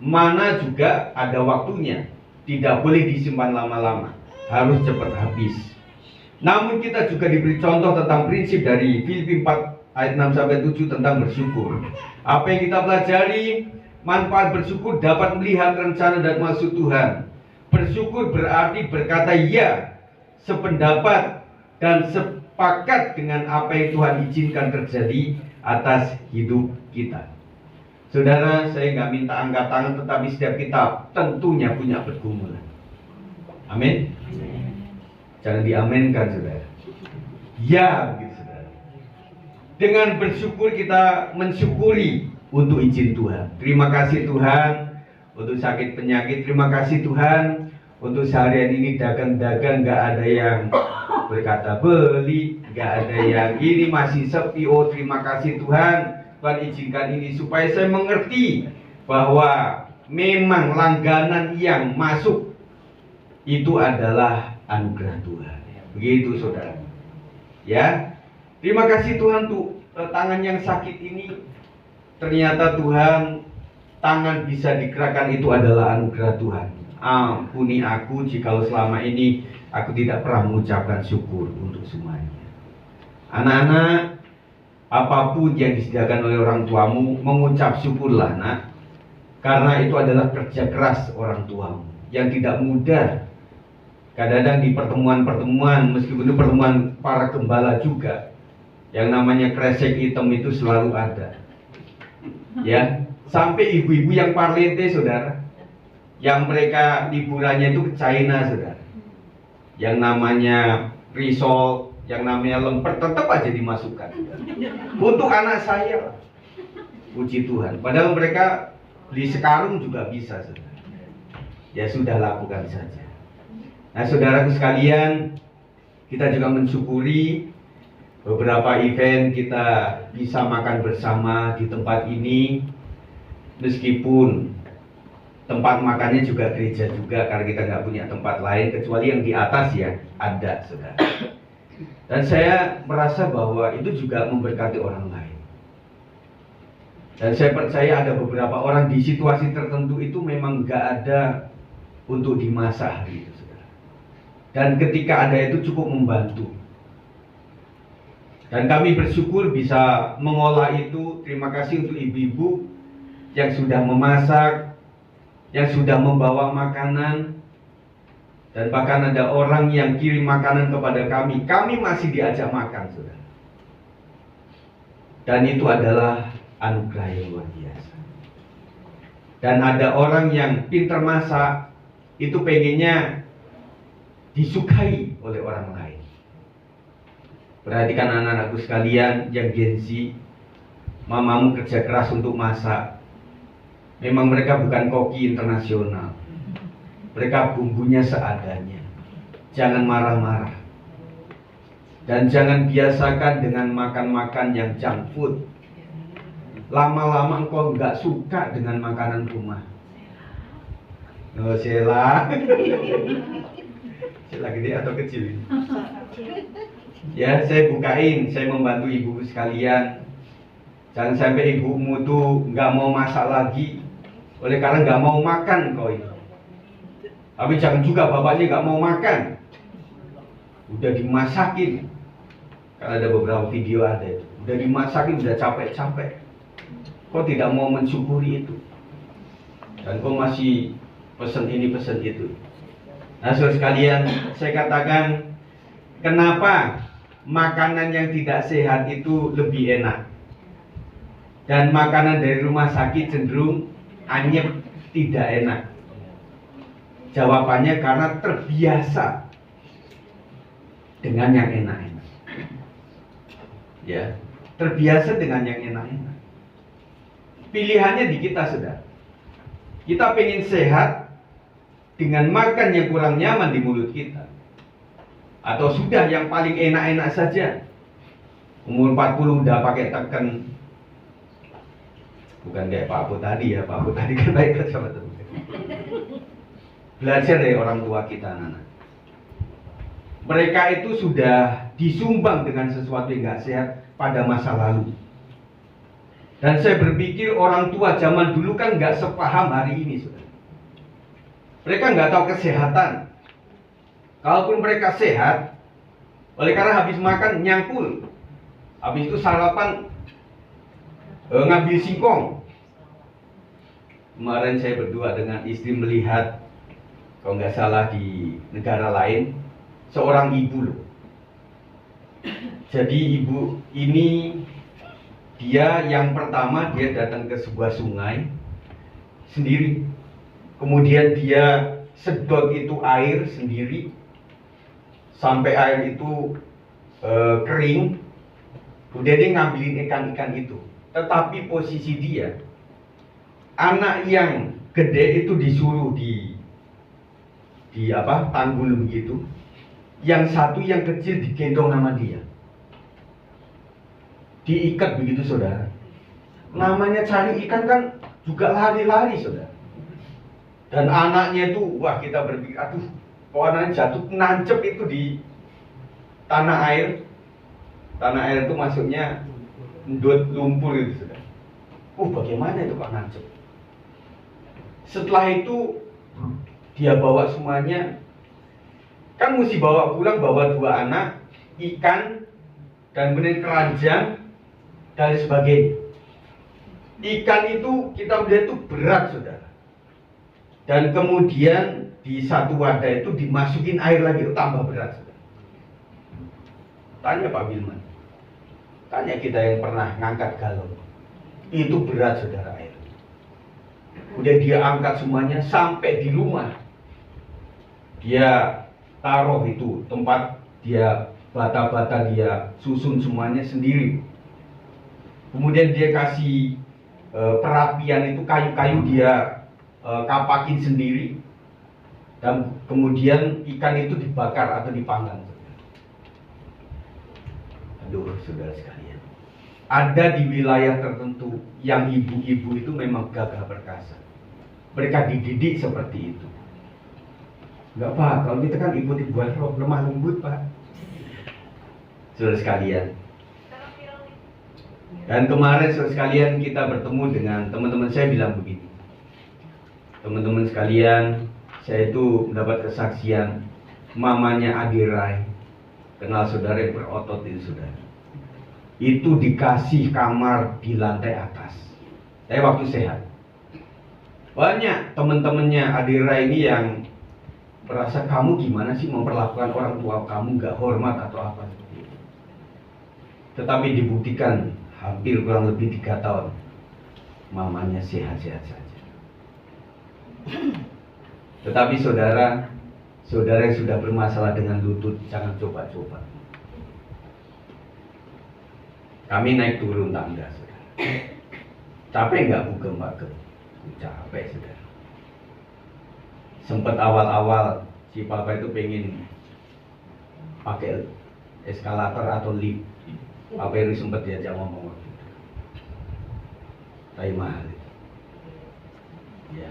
Speaker 2: Mana juga ada waktunya, tidak boleh disimpan lama-lama, harus cepat habis. Namun kita juga diberi contoh tentang prinsip dari Filipi 4 ayat 6-7 tentang bersyukur. Apa yang kita pelajari? Manfaat bersyukur dapat melihat rencana dan maksud Tuhan. Bersyukur berarti berkata ya, sependapat dan sepakat dengan apa yang Tuhan izinkan terjadi atas hidup kita. Saudara, saya nggak minta angkat tangan, tetapi setiap kita tentunya punya pergumulan. Amin. Jangan diamenkan, saudara. Ya, begitu, saudara. Dengan bersyukur kita mensyukuri untuk izin Tuhan. Terima kasih Tuhan untuk sakit penyakit. Terima kasih Tuhan untuk seharian ini dagang-dagang nggak ada yang berkata beli, nggak ada yang ini masih sepi. Terima kasih Tuhan. Tuhan izinkan ini supaya saya mengerti bahwa memang langganan yang masuk itu adalah anugerah Tuhan. Begitu, saudara. Ya, terima kasih Tuhan tuh tangan yang sakit ini. Ternyata Tuhan, tangan bisa digerakkan itu adalah anugerah Tuhan. ampuni aku jikalau selama ini aku tidak pernah mengucapkan syukur untuk semuanya. Anak-anak, apapun yang disediakan oleh orang tuamu, mengucap syukurlah nak, karena itu adalah kerja keras orang tuamu yang tidak mudah. Kadang-kadang di pertemuan-pertemuan, meskipun itu pertemuan para gembala juga, yang namanya kresek hitam itu selalu ada. Ya, sampai ibu-ibu yang parlente, saudara, yang mereka liburannya itu ke China, saudara, yang namanya risol, yang namanya lemper, tetap aja dimasukkan untuk anak saya. Puji Tuhan, padahal mereka beli sekarung juga bisa, saudara. Ya sudah, lakukan saja. Nah, saudaraku sekalian, kita juga mensyukuri beberapa event kita bisa makan bersama di tempat ini, meskipun tempat makannya juga gereja juga, karena kita nggak punya tempat lain kecuali yang di atas ya ada, saudara. Dan saya merasa bahwa itu juga memberkati orang lain. Dan saya percaya ada beberapa orang di situasi tertentu itu memang nggak ada untuk dimasak hari itu, saudara. Dan ketika ada itu cukup membantu. Dan kami bersyukur bisa mengolah itu. Terima kasih untuk ibu-ibu yang sudah memasak, yang sudah membawa makanan, dan bahkan ada orang yang kirim makanan kepada kami. Kami masih diajak makan, saudara. Dan itu adalah anugerah yang luar biasa. Dan ada orang yang pintar masak, itu pengennya disukai oleh orang lain. Perhatikan anak-anakku sekalian yang Gen Z, mamamu kerja keras untuk masak. Memang mereka bukan koki internasional. Mereka bumbunya seadanya. Jangan marah-marah. Dan jangan biasakan dengan makan-makan yang junk food. Lama-lama engkau nggak suka dengan makanan rumah. Oh, Sheila. Sheila gede atau kecil? Ya, saya bukain, saya membantu ibu sekalian. Jangan sampai ibumu tuh nggak mau masak lagi, oleh karena nggak mau makan kau itu. Tapi jangan juga bapaknya nggak mau makan, udah dimasakin. Karena ada beberapa video ada itu, udah dimasakin, udah capek-capek, kau tidak mau mensyukuri itu, dan kau masih pesen ini pesen itu. Nah, saudara sekalian, saya katakan, kenapa makanan yang tidak sehat itu lebih enak, dan makanan dari rumah sakit cenderung anyep, tidak enak? Jawabannya karena terbiasa dengan yang enak-enak. Ya, terbiasa dengan yang enak-enak. Pilihannya di kita, saudara. Kita pengen sehat dengan makan yang kurang nyaman di mulut kita, atau sudah yang paling enak-enak saja. Umur 40 udah pakai teken. Bukan kayak Pak Apu tadi ya, Pak Apu tadi kan baik sama teman. Belajar dari orang tua kita, anak-anak. Mereka itu sudah disumbang dengan sesuatu yang gak sehat pada masa lalu. Dan saya berpikir orang tua zaman dulu kan gak sepaham hari ini, saudara. Mereka nggak tahu kesehatan. Kalaupun mereka sehat, oleh karena habis makan nyangkul, habis itu sarapan ngambil singkong. Kemarin saya berdua dengan istri melihat, kalau nggak salah di negara lain, seorang ibu loh. Jadi ibu ini, dia yang pertama dia datang ke sebuah sungai sendiri. Kemudian dia sedot itu air sendiri sampai air itu kering. Kemudian dia ngambilin ikan-ikan itu. Tetapi posisi dia, anak yang gede itu disuruh di tanggul begitu. Yang satu yang kecil digendong sama dia. Diikat begitu, saudara. Namanya cari ikan kan juga lari-lari, saudara. Dan anaknya itu, wah, kita berpikir, aduh, kok anaknya jatuh, nancep itu di tanah air. Tanah air itu maksudnya ndut lumpur itu, saudara. Bagaimana itu kok nancep? Setelah itu dia bawa semuanya, kan mesti bawa pulang, bawa 2 anak, ikan, dan kemudian keranjang, dan sebagainya. Ikan itu kita melihat itu berat, saudara. Dan kemudian di satu wadah itu dimasukin air lagi, itu tambah berat, saudara. Tanya Pak Bilman, tanya kita yang pernah ngangkat galon, itu berat, saudara, air. Kemudian dia angkat semuanya sampai di rumah. Dia taruh itu tempat, dia bata-bata dia susun semuanya sendiri. Kemudian dia kasih perapian itu, kayu-kayu dia kapakin sendiri. Dan kemudian ikan itu dibakar atau dipanggang. Aduh, saudara sekalian, ada di wilayah tertentu yang ibu-ibu itu memang gagah perkasa. Mereka dididik seperti itu. Enggak Pak, kalau kita kan ikuti buat roh, lemah lembut Pak. Saudara sekalian. Dan kemarin saudara sekalian kita bertemu dengan teman-teman saya bilang begini. Teman-teman sekalian, saya itu mendapat kesaksian mamanya Adi Rai. Kenal saudara yang berotot itu saudara. Itu dikasih kamar di lantai atas. Saya waktu sehat. Banyak teman-temannya Adira ini yang merasa kamu gimana sih memperlakukan orang tua kamu gak hormat atau apa seperti itu. Tetapi dibuktikan hampir kurang lebih 3 tahun mamanya sehat-sehat saja. Tetapi saudara yang sudah bermasalah dengan lutut, jangan coba-coba. Kami naik turun tangga, saudara. Capek nggak bugem-bagem? Capek, saudara. Sempat awal-awal si papa itu pengen pakai eskalator atau lift. Papa itu sempat diajak ngomong waktu itu. Tapi mahal itu. Ya.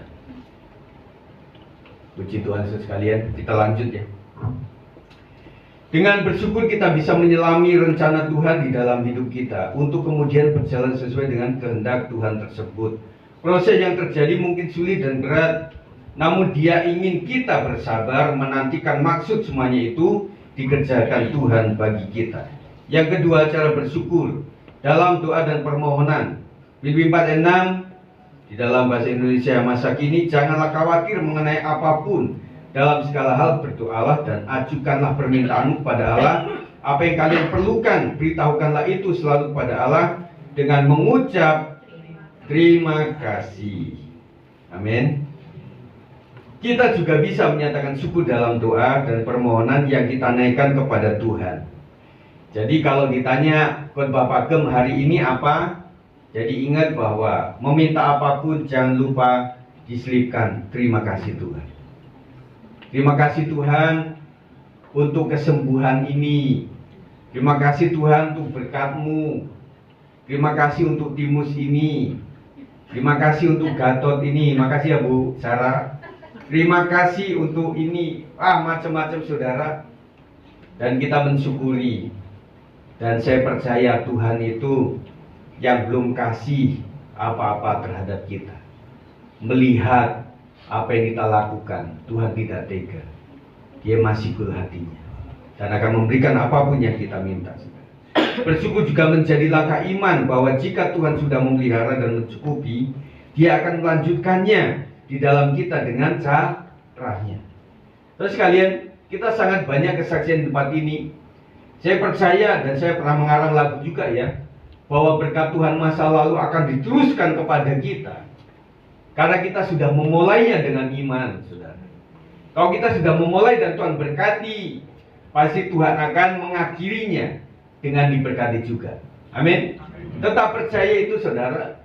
Speaker 2: Puji Tuhan sekalian, kita lanjut ya. Dengan bersyukur kita bisa menyelami rencana Tuhan di dalam hidup kita untuk kemudian berjalan sesuai dengan kehendak Tuhan tersebut. Proses yang terjadi mungkin sulit dan berat, namun Dia ingin kita bersabar menantikan maksud semuanya itu dikerjakan Tuhan bagi kita. Yang kedua, cara bersyukur dalam doa dan permohonan. Filipi 4:6 di dalam bahasa Indonesia masa kini, janganlah khawatir mengenai apapun. Dalam segala hal berdoalah dan ajukanlah permintaanmu kepada Allah. Apa yang kalian perlukan, beritahukanlah itu selalu kepada Allah dengan mengucap terima kasih. Amin. Kita juga bisa menyatakan syukur dalam doa dan permohonan yang kita naikkan kepada Tuhan. Jadi kalau ditanya khotbah pagem hari ini apa? Jadi ingat bahwa meminta apapun jangan lupa diselipkan terima kasih Tuhan. Terima kasih Tuhan untuk kesembuhan ini. Terima kasih Tuhan untuk berkat-Mu. Terima kasih untuk Timus ini. Terima kasih untuk Gatot ini. Makasih ya Bu Sarah. Terima kasih untuk ini. Macam-macam saudara. Dan kita mensyukuri. Dan saya percaya Tuhan itu yang belum kasih apa-apa terhadap kita. Melihat apa yang kita lakukan, Tuhan tidak tega. Dia masih cool hatinya dan akan memberikan apapun yang kita minta. Bersyukur juga menjadi langkah iman bahwa jika Tuhan sudah memelihara dan mencukupi, Dia akan melanjutkannya di dalam kita dengan caranya. Terus kalian, kita sangat banyak kesaksian di tempat ini. Saya percaya dan saya pernah mengarang lagu juga ya, bahwa berkat Tuhan masa lalu akan diteruskan kepada kita. Karena kita sudah memulainya dengan iman, saudara. Kalau kita sudah memulai dan Tuhan berkati, pasti Tuhan akan mengakhirinya dengan diberkati juga. Amin. Tetap percaya itu, saudara.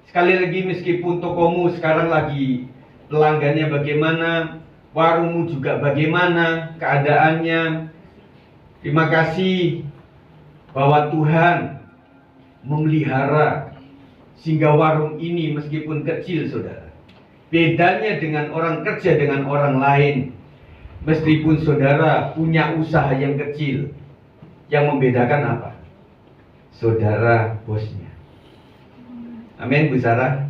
Speaker 2: Sekali lagi, meskipun tokomu sekarang lagi pelanggannya bagaimana, warungmu juga bagaimana keadaannya, terima kasih bahwa Tuhan memelihara sehingga warung ini meskipun kecil, saudara. Bedanya dengan orang kerja dengan orang lain, meskipun saudara punya usaha yang kecil, yang membedakan apa? Saudara bosnya. Amin Bu Sarah.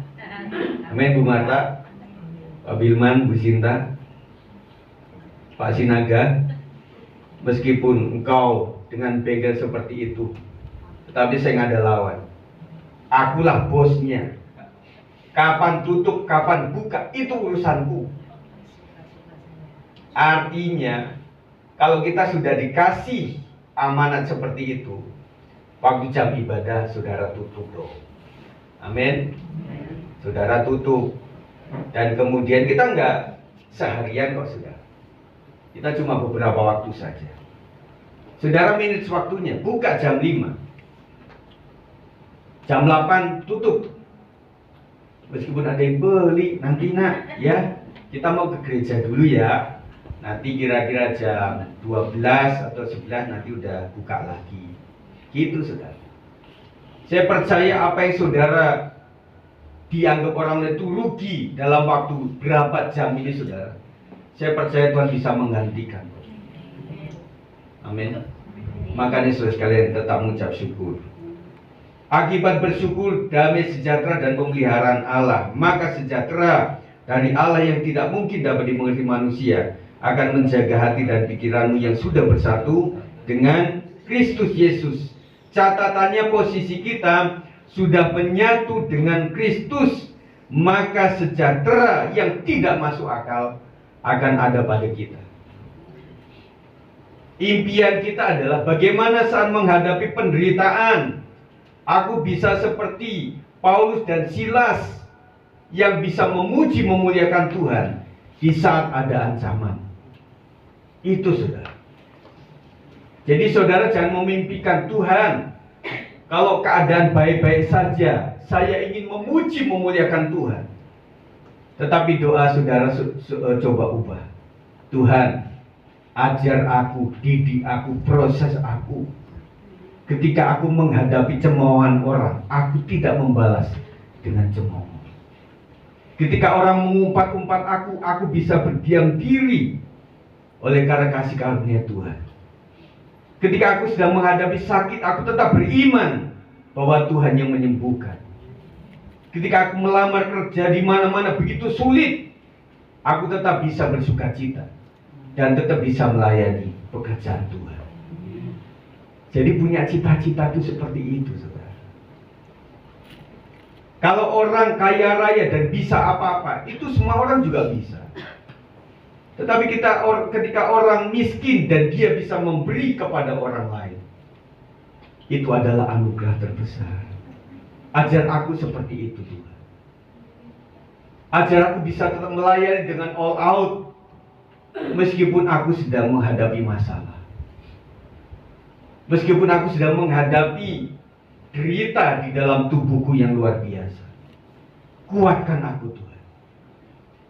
Speaker 2: Amin Bu Marta, Pak Bilman, Bu Sinta. Pak Sinaga, meskipun engkau dengan bengkel seperti itu, tetapi saya nggak ada lawan. Akulah bosnya. Kapan tutup, kapan buka, itu urusanku. Artinya, kalau kita sudah dikasih amanat seperti itu, waktu jam ibadah saudara tutup dong. Amin. Saudara tutup. Dan kemudian kita nggak seharian kok saudara. Kita cuma beberapa waktu saja. Saudara manage waktunya, buka jam 5. Jam 8 tutup. Meskipun ada yang beli, nanti nak ya, kita mau ke gereja dulu ya. Nanti kira-kira jam 12 atau 11 nanti udah buka lagi. Gitu saudara. Saya percaya apa yang saudara dianggap orang lain itu rugi dalam waktu berapa jam ini saudara, saya percaya Tuhan bisa menggantikan. Amin. Makanya saudara sekalian tetap mengucap syukur. Akibat bersyukur, damai sejahtera dan pemeliharaan Allah. Maka sejahtera dari Allah yang tidak mungkin dapat dimengerti manusia akan menjaga hati dan pikiranmu yang sudah bersatu dengan Kristus Yesus. Catatannya posisi kita sudah menyatu dengan Kristus, maka sejahtera yang tidak masuk akal akan ada pada kita. Impian kita adalah bagaimana saat menghadapi penderitaan, aku bisa seperti Paulus dan Silas yang bisa memuji memuliakan Tuhan di saat ada ancaman. Itu saudara. Jadi saudara jangan memimpikan Tuhan, kalau keadaan baik-baik saja saya ingin memuji memuliakan Tuhan. Tetapi doa saudara coba ubah. Tuhan, ajar aku, didik aku, proses aku. Ketika aku menghadapi cemoohan orang, aku tidak membalas dengan cemooh. Ketika orang mengumpat-umpat aku bisa berdiam diri oleh karena kasih karunia Tuhan. Ketika aku sedang menghadapi sakit, aku tetap beriman bahwa Tuhan yang menyembuhkan. Ketika aku melamar kerja di mana-mana begitu sulit, aku tetap bisa bersukacita dan tetap bisa melayani pekerjaan Tuhan. Jadi punya cita-cita itu seperti itu, saudara. Kalau orang kaya raya dan bisa apa-apa, itu semua orang juga bisa. Tetapi ketika orang miskin dan dia bisa memberi kepada orang lain, itu adalah anugerah terbesar. Ajar aku seperti itu Tuhan. Ajar aku bisa tetap melayani dengan all out, meskipun aku sedang menghadapi masalah. Meskipun aku sedang menghadapi derita di dalam tubuhku yang luar biasa. Kuatkan aku Tuhan.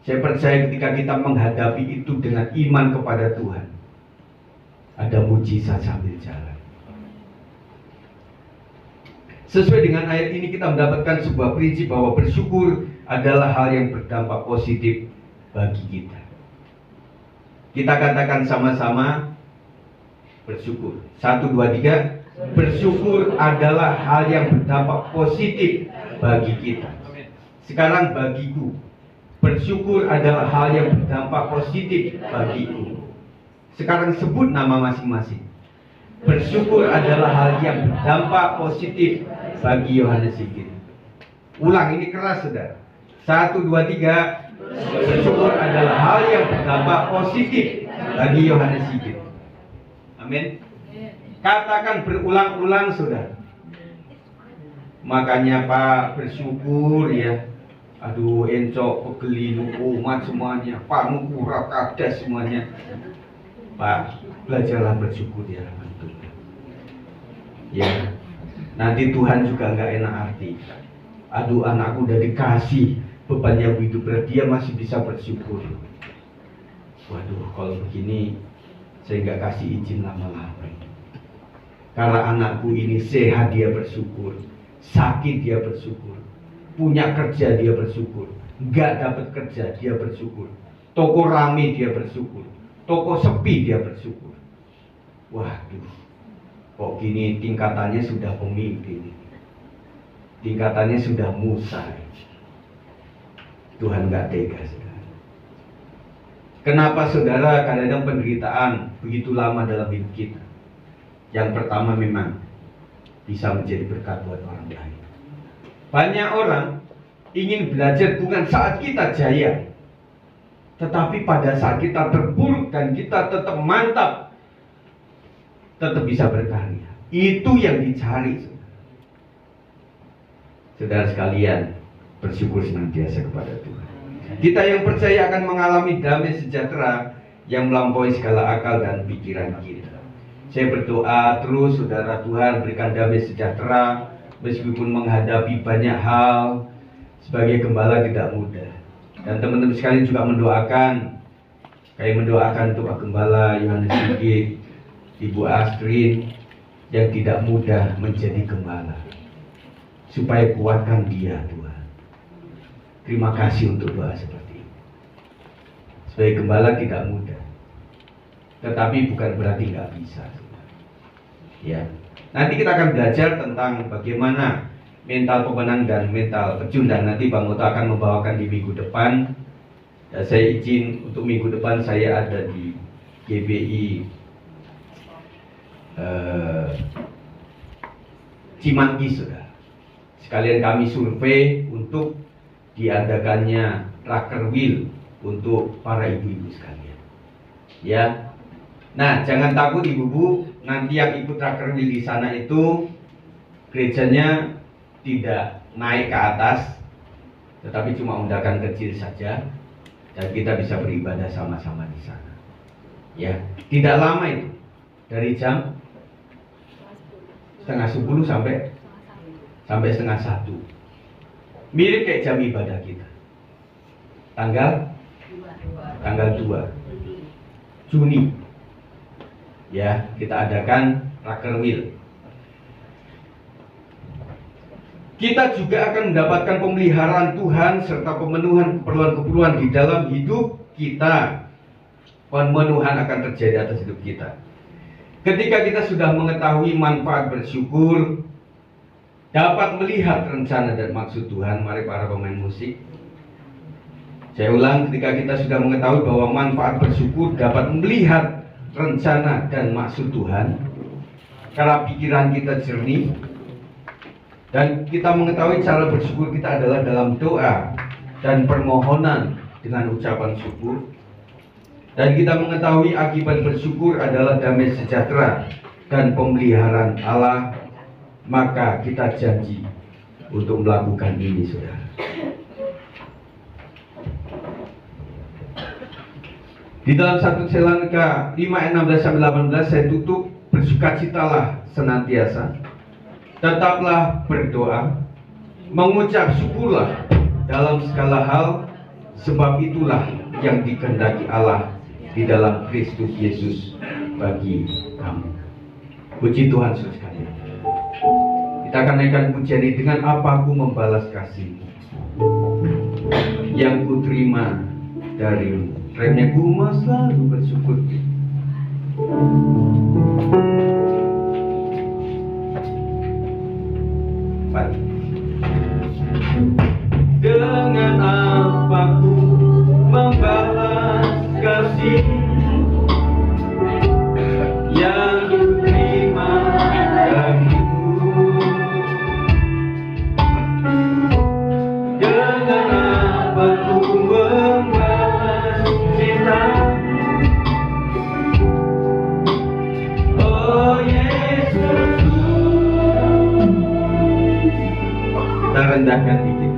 Speaker 2: Saya percaya ketika kita menghadapi itu dengan iman kepada Tuhan, ada mujizat sambil jalan. Sesuai dengan ayat ini kita mendapatkan sebuah prinsip bahwa bersyukur adalah hal yang berdampak positif bagi kita. Kita katakan sama-sama bersyukur. 1, 2, 3. Bersyukur adalah hal yang berdampak positif bagi kita. Sekarang bagiku, bersyukur adalah hal yang berdampak positif bagiku. Sekarang sebut nama masing-masing. Bersyukur adalah hal yang berdampak positif bagi Yohanes Sigit. Ulang, ini keras saudara. 1, 2, 3. Bersyukur adalah hal yang berdampak positif bagi Yohanes Sigit. Amin. Katakan berulang-ulang saudara. Makanya Pak bersyukur ya. Aduh, encok, pegeli, umat semuanya, Pak Nukura, Kades semuanya. Pak, belajarlah bersyukur di hadapan Tuhan. Ya, nanti Tuhan juga nggak enak hati. Aduh, anakku udah dikasih beban yang hidup berat, dia masih bisa bersyukur. Waduh, kalau begini saya nggak kasih izin lama-lama. Karena anakku ini sehat dia bersyukur, sakit dia bersyukur, punya kerja dia bersyukur, nggak dapat kerja dia bersyukur, toko rame dia bersyukur, toko sepi dia bersyukur. Waduh, kok gini tingkatannya sudah pemimpin, tingkatannya sudah Musa. Tuhan nggak tega saudara. Kenapa saudara kadang-kadang penderitaan begitu lama dalam hidup kita? Yang pertama memang bisa menjadi berkat buat orang lain. Banyak orang ingin belajar bukan saat kita jaya, tetapi pada saat kita terpuruk dan kita tetap mantap, tetap bisa berkarya. Itu yang dicari. Saudara sekalian, bersyukur senantiasa kepada Tuhan. Kita yang percaya akan mengalami damai sejahtera yang melampaui segala akal dan pikiran kita. Saya berdoa terus saudara, Tuhan berikan damai sejahtera meskipun menghadapi banyak hal. Sebagai gembala tidak mudah. Dan teman-teman sekalian juga mendoakan, kayak mendoakan untuk Pak Gembala Yohanes Sigit, Ibu Astrid yang tidak mudah menjadi gembala, supaya kuatkan dia Tuhan. Terima kasih untuk doa seperti ini. Sebagai gembala tidak mudah, tetapi bukan berarti nggak bisa. Ya, nanti kita akan belajar tentang bagaimana mental pemenang dan mental pecundang. Nanti Bang Oto akan membawakan di minggu depan. Dan saya izin untuk minggu depan saya ada di GBI Cimanggi, saudara. Sekalian kami survei untuk diadakannya Rakerwil untuk para ibu-ibu sekalian. Ya. Nah, jangan takut ibu-ibu, nanti yang ikut Rakerwil di sana itu gerejanya tidak naik ke atas, tetapi cuma undakan kecil saja, dan kita bisa beribadah sama-sama di sana. Ya, tidak lama itu, dari jam 9:30 sampai 1:30. Mirip kayak jam ibadah kita. Tanggal 2 Juni. Ya, kita adakan Rakerwil. Kita juga akan mendapatkan pemeliharaan Tuhan serta pemenuhan keperluan-keperluan di dalam hidup kita. Pemenuhan akan terjadi atas hidup kita. Ketika kita sudah mengetahui manfaat bersyukur, dapat melihat rencana dan maksud Tuhan. Mari para pemain musik. Saya ulang, ketika kita sudah mengetahui bahwa manfaat bersyukur dapat melihat rencana dan maksud Tuhan, karena pikiran kita jernih, dan kita mengetahui cara bersyukur kita adalah dalam doa dan permohonan dengan ucapan syukur. Dan kita mengetahui akibat bersyukur adalah damai sejahtera dan pemeliharaan Allah. Maka kita janji untuk melakukan ini, saudara. Di dalam 1 Tesalonika 5:16-18 saya tutup, bersukacitalah senantiasa, tetaplah berdoa, mengucap syukurlah dalam segala hal, sebab itulah yang dikehendaki Allah di dalam Kristus Yesus bagi kamu. Puji Tuhan, saudara sekalian. Kita akan naikkan pujian ini, dengan apa aku membalas kasih yang ku terima darimu. Remnya ku mau selalu bersyukur. Mari. Dengan apa ku membalas kasih yang ku terima darimu. Dengan apa ku membalas cinta. Oh Yesus. Kita rendahkan diri.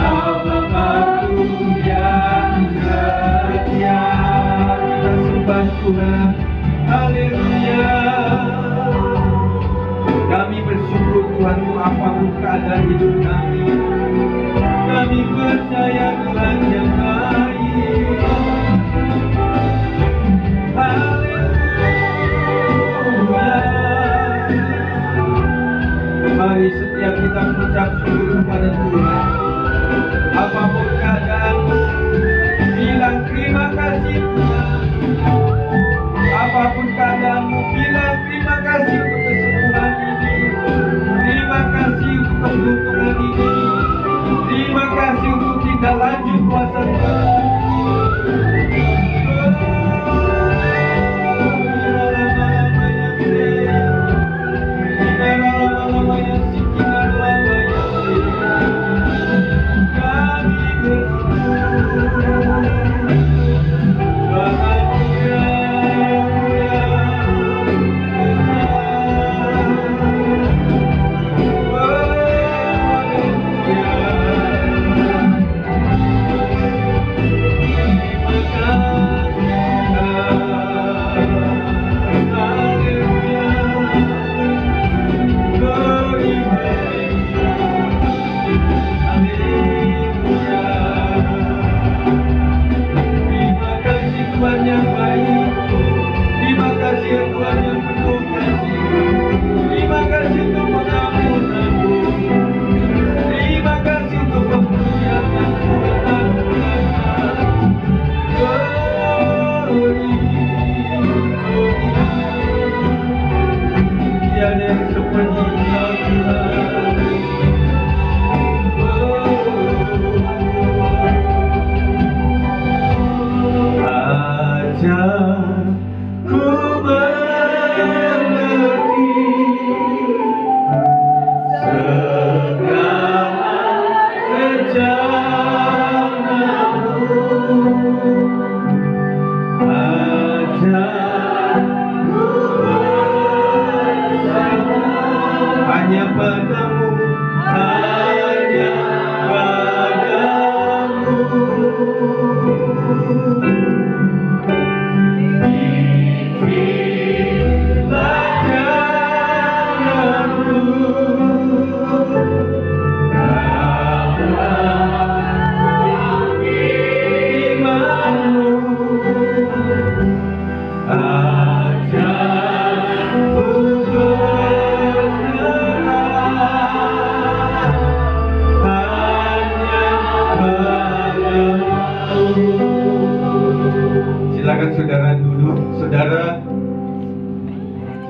Speaker 2: Allahku yang setia. Kita sembah Tuhan. Haleluya. Kami bersyukur Tuhan untuk apapun keadaan hidup kami. Kami percaya Tuhan yang baik. Haleluya. Mari setiap kita mengucap syukur kepada Tuhan. Apapun keadaanmu, bilang terima kasih Tuhan. Apapun keadaanmu, bilang terima kasih untuk kesembuhan ini. Terima kasih untuk keberuntungan ini. Terima kasih untuk tindak lanjut kuasa Tuhan.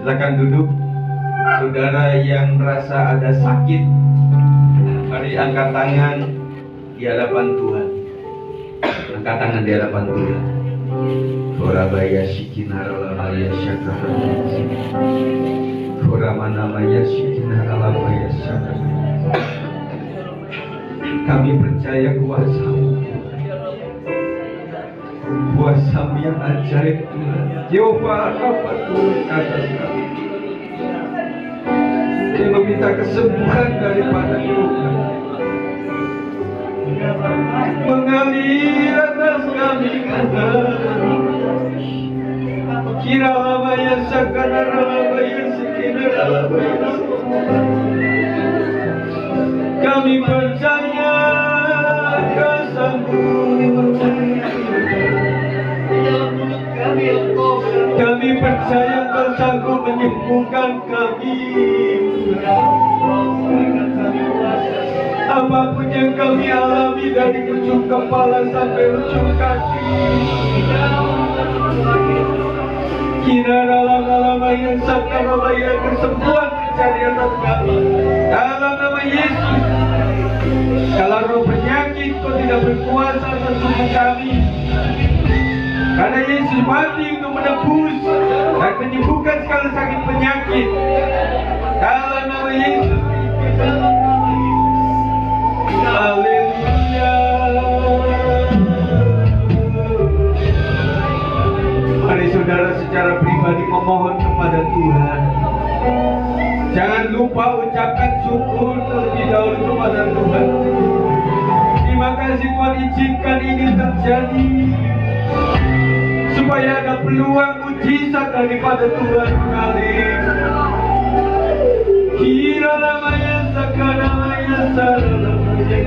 Speaker 2: Silakan duduk. Saudara yang merasa ada sakit, mari angkat tangan di hadapan Tuhan. Angkat tangan di hadapan Tuhan. Korabaya shikinaralabaya syakara. Koramanamaya shikinaralabaya syakara. Kami percaya kuasa-Mu, kuasa-Mu yang ajaib Tuhan. Yehova apa turun atas kami. Kami meminta kesembuhan daripada Tuhan. Mengalir atas kami kira labaya sakana labaya sikina labaya. Kami percaya kuasa-Mu. Kami percaya Kau sanggup menyembuhkan kami. Apapun yang kami alami dari ujung kepala sampai ujung kaki, kira-kira yang sakarabayang kesembuhan mencari atas kami. Dalam nama Yesus, kalau roh penyakit Kau tidak berkuasa atas tubuh kami. Karena Yesus mati untuk menebus dan menyembuhkan segala sakit penyakit. Dalam nama Yesus. Haleluya. Mari saudara secara pribadi memohon kepada Tuhan. Jangan lupa ucapkan syukur terlebih dahulu izinkan ini terjadi, supaya ada peluang mujizat daripada Tuhan mengalir. Kira lamanya sakaramaya salamaya.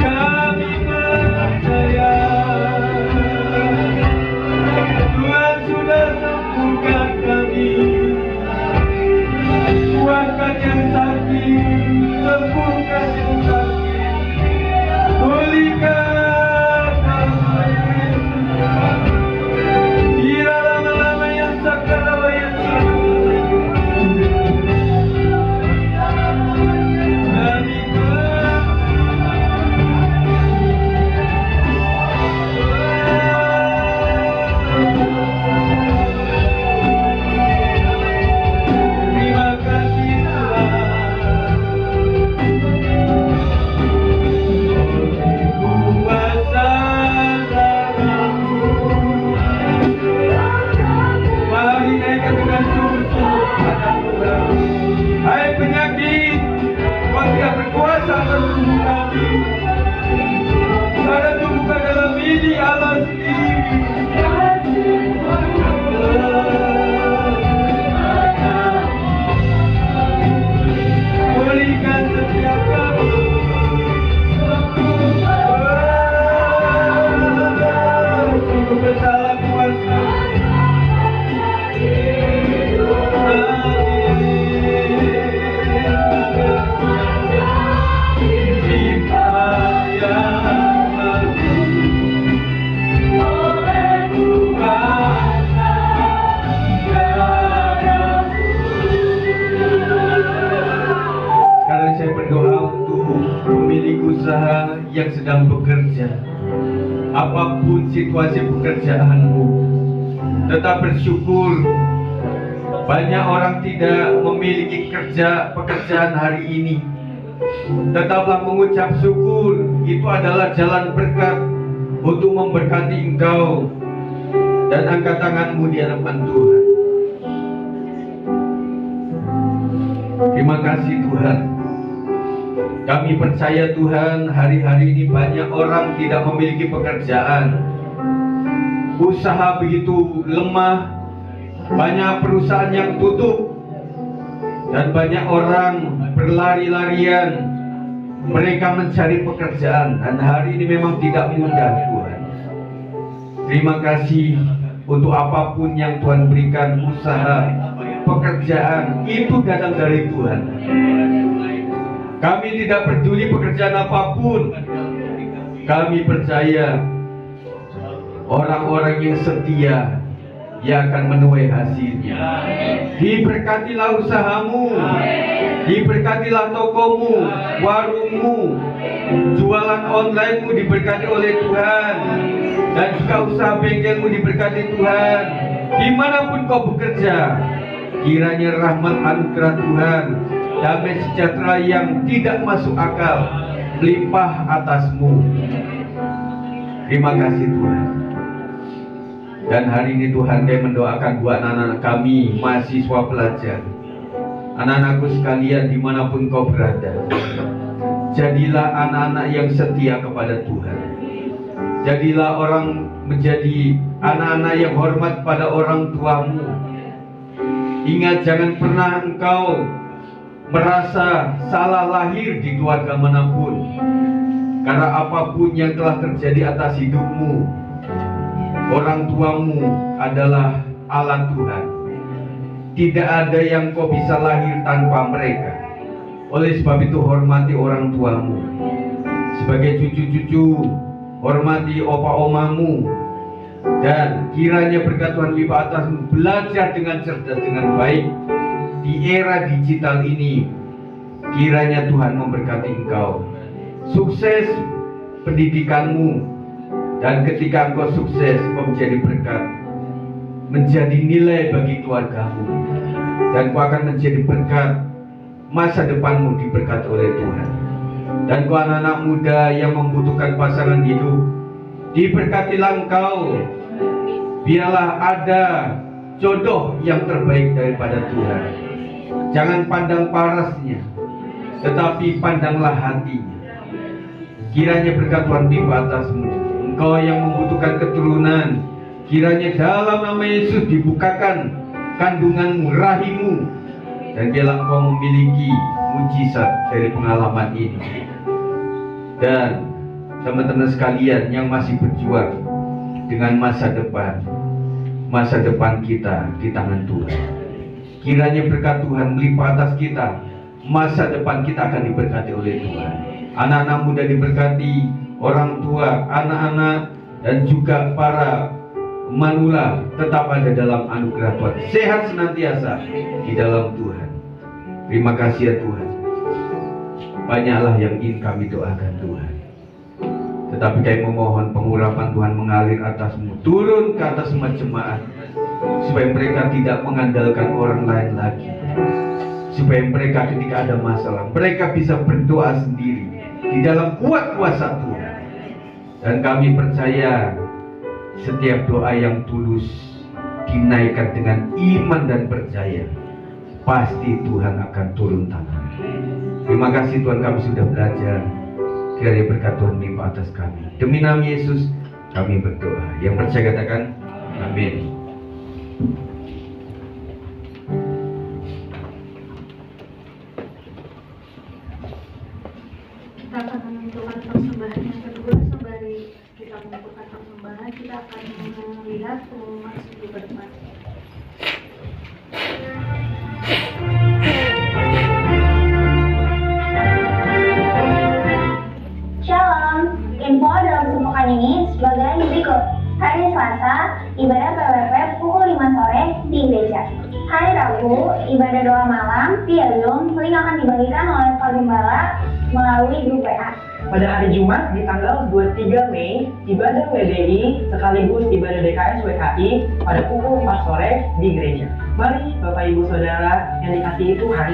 Speaker 2: Kami percaya Tuhan sudah sembuhkan kami. Kuatkan yang sakit, sembuhkan yang sakit, pulihkan nama Yesus. Bila lama-lama yang sakit, lama yang sakit, kami yang sedang bekerja, apapun situasi pekerjaanmu, tetap bersyukur. Banyak orang tidak memiliki pekerjaan hari ini. Tetaplah mengucap syukur, itu adalah jalan berkat untuk memberkati engkau. Dan angkat tanganmu di hadapan Tuhan. Terima kasih Tuhan. Kami percaya Tuhan, hari-hari ini banyak orang tidak memiliki pekerjaan. Usaha begitu lemah, banyak perusahaan yang tutup, dan banyak orang berlari-larian. Mereka mencari pekerjaan, dan hari ini memang tidak mudah Tuhan. Terima kasih untuk apapun yang Tuhan berikan, usaha, pekerjaan, itu datang dari Tuhan. Kami tidak peduli pekerjaan apapun. Kami percaya orang-orang yang setia, dia akan menuai hasilnya. Diberkatilah usahamu, diberkatilah tokomu, warungmu, jualan onlinemu diberkati oleh Tuhan, dan juga usaha bengkelmu diberkati Tuhan. Dimanapun kau bekerja, kiranya rahmat anugerah Tuhan, damai sejahtera yang tidak masuk akal melimpah atasmu. Terima kasih Tuhan. Dan hari ini Tuhan, kami mendoakan buat anak-anak kami, mahasiswa pelajar, anak-anakku sekalian dimanapun kau berada. Jadilah anak-anak yang setia kepada Tuhan. Jadilah orang menjadi anak-anak yang hormat pada orang tuamu. Ingat, jangan pernah engkau merasa salah lahir di keluarga manapun, karena apapun yang telah terjadi atas hidupmu, orang tuamu adalah alat Tuhan. Tidak ada yang kau bisa lahir tanpa mereka. Oleh sebab itu, hormati orang tuamu. Sebagai cucu-cucu, hormati opa-omamu. Dan kiranya berkat Tuhan limpah atasmu. Belajar dengan cerdas, dengan baik. Di era digital ini, kiranya Tuhan memberkati engkau. Sukses pendidikanmu, dan ketika engkau sukses, engkau menjadi berkat, menjadi nilai bagi keluargamu, dan engkau akan menjadi berkat. Masa depanmu diberkati oleh Tuhan. Dan engkau anak-anak muda yang membutuhkan pasangan hidup, diberkatilah engkau. Biarlah ada jodoh yang terbaik daripada Tuhan. Jangan pandang parasnya, tetapi pandanglah hatinya. Kiranya berkat Tuhan limpah atasmu. Engkau yang membutuhkan keturunan, kiranya dalam nama Yesus dibukakan kandunganmu, rahimmu, dan biarlah engkau memiliki mujizat dari pengalaman ini. Dan teman-teman sekalian yang masih berjuang dengan masa depan kita di tangan Tuhan. Kiranya berkat Tuhan melimpah atas kita. Masa depan kita akan diberkati oleh Tuhan. Anak-anak muda diberkati, orang tua, anak-anak, dan juga para manula tetap ada dalam anugerah Tuhan. Sehat senantiasa di dalam Tuhan. Terima kasih ya Tuhan. Banyaklah yang ingin kami doakan Tuhan, tetapi kami memohon pengurapan Tuhan mengalir atasmu, turun ke atas semua jemaat, supaya mereka tidak mengandalkan orang lain lagi, supaya mereka ketika ada masalah, mereka bisa berdoa sendiri di dalam kuat kuasa Tuhan. Dan kami percaya setiap doa yang tulus dinaikkan dengan iman dan percaya, pasti Tuhan akan turun tangan. Terima kasih Tuhan, kami sudah belajar. Kiranya berkat Tuhan limpah atas kami. Demi nama Yesus kami berdoa. Yang percaya katakan amin.
Speaker 1: Kita akan menentukan persembahan yang kedua. Sembari kita menentukan persembahan, kita akan melihat pengumuman suku ke depan.
Speaker 4: Shalom, info dalam sepekan ini sebagai berikut. Hari Selasa, ibadah PWP pukul 5 sore di gereja. Hari Rabu, ibadah doa malam via Zoom, link akan dibagikan oleh Pak Gembala melalui grup WA.
Speaker 5: Pada hari Jumat di tanggal 23 Mei, ibadah WDI sekaligus ibadah DKS WKI pada pukul 4 sore di gereja. Mari Bapak Ibu Saudara yang dikasihi Tuhan,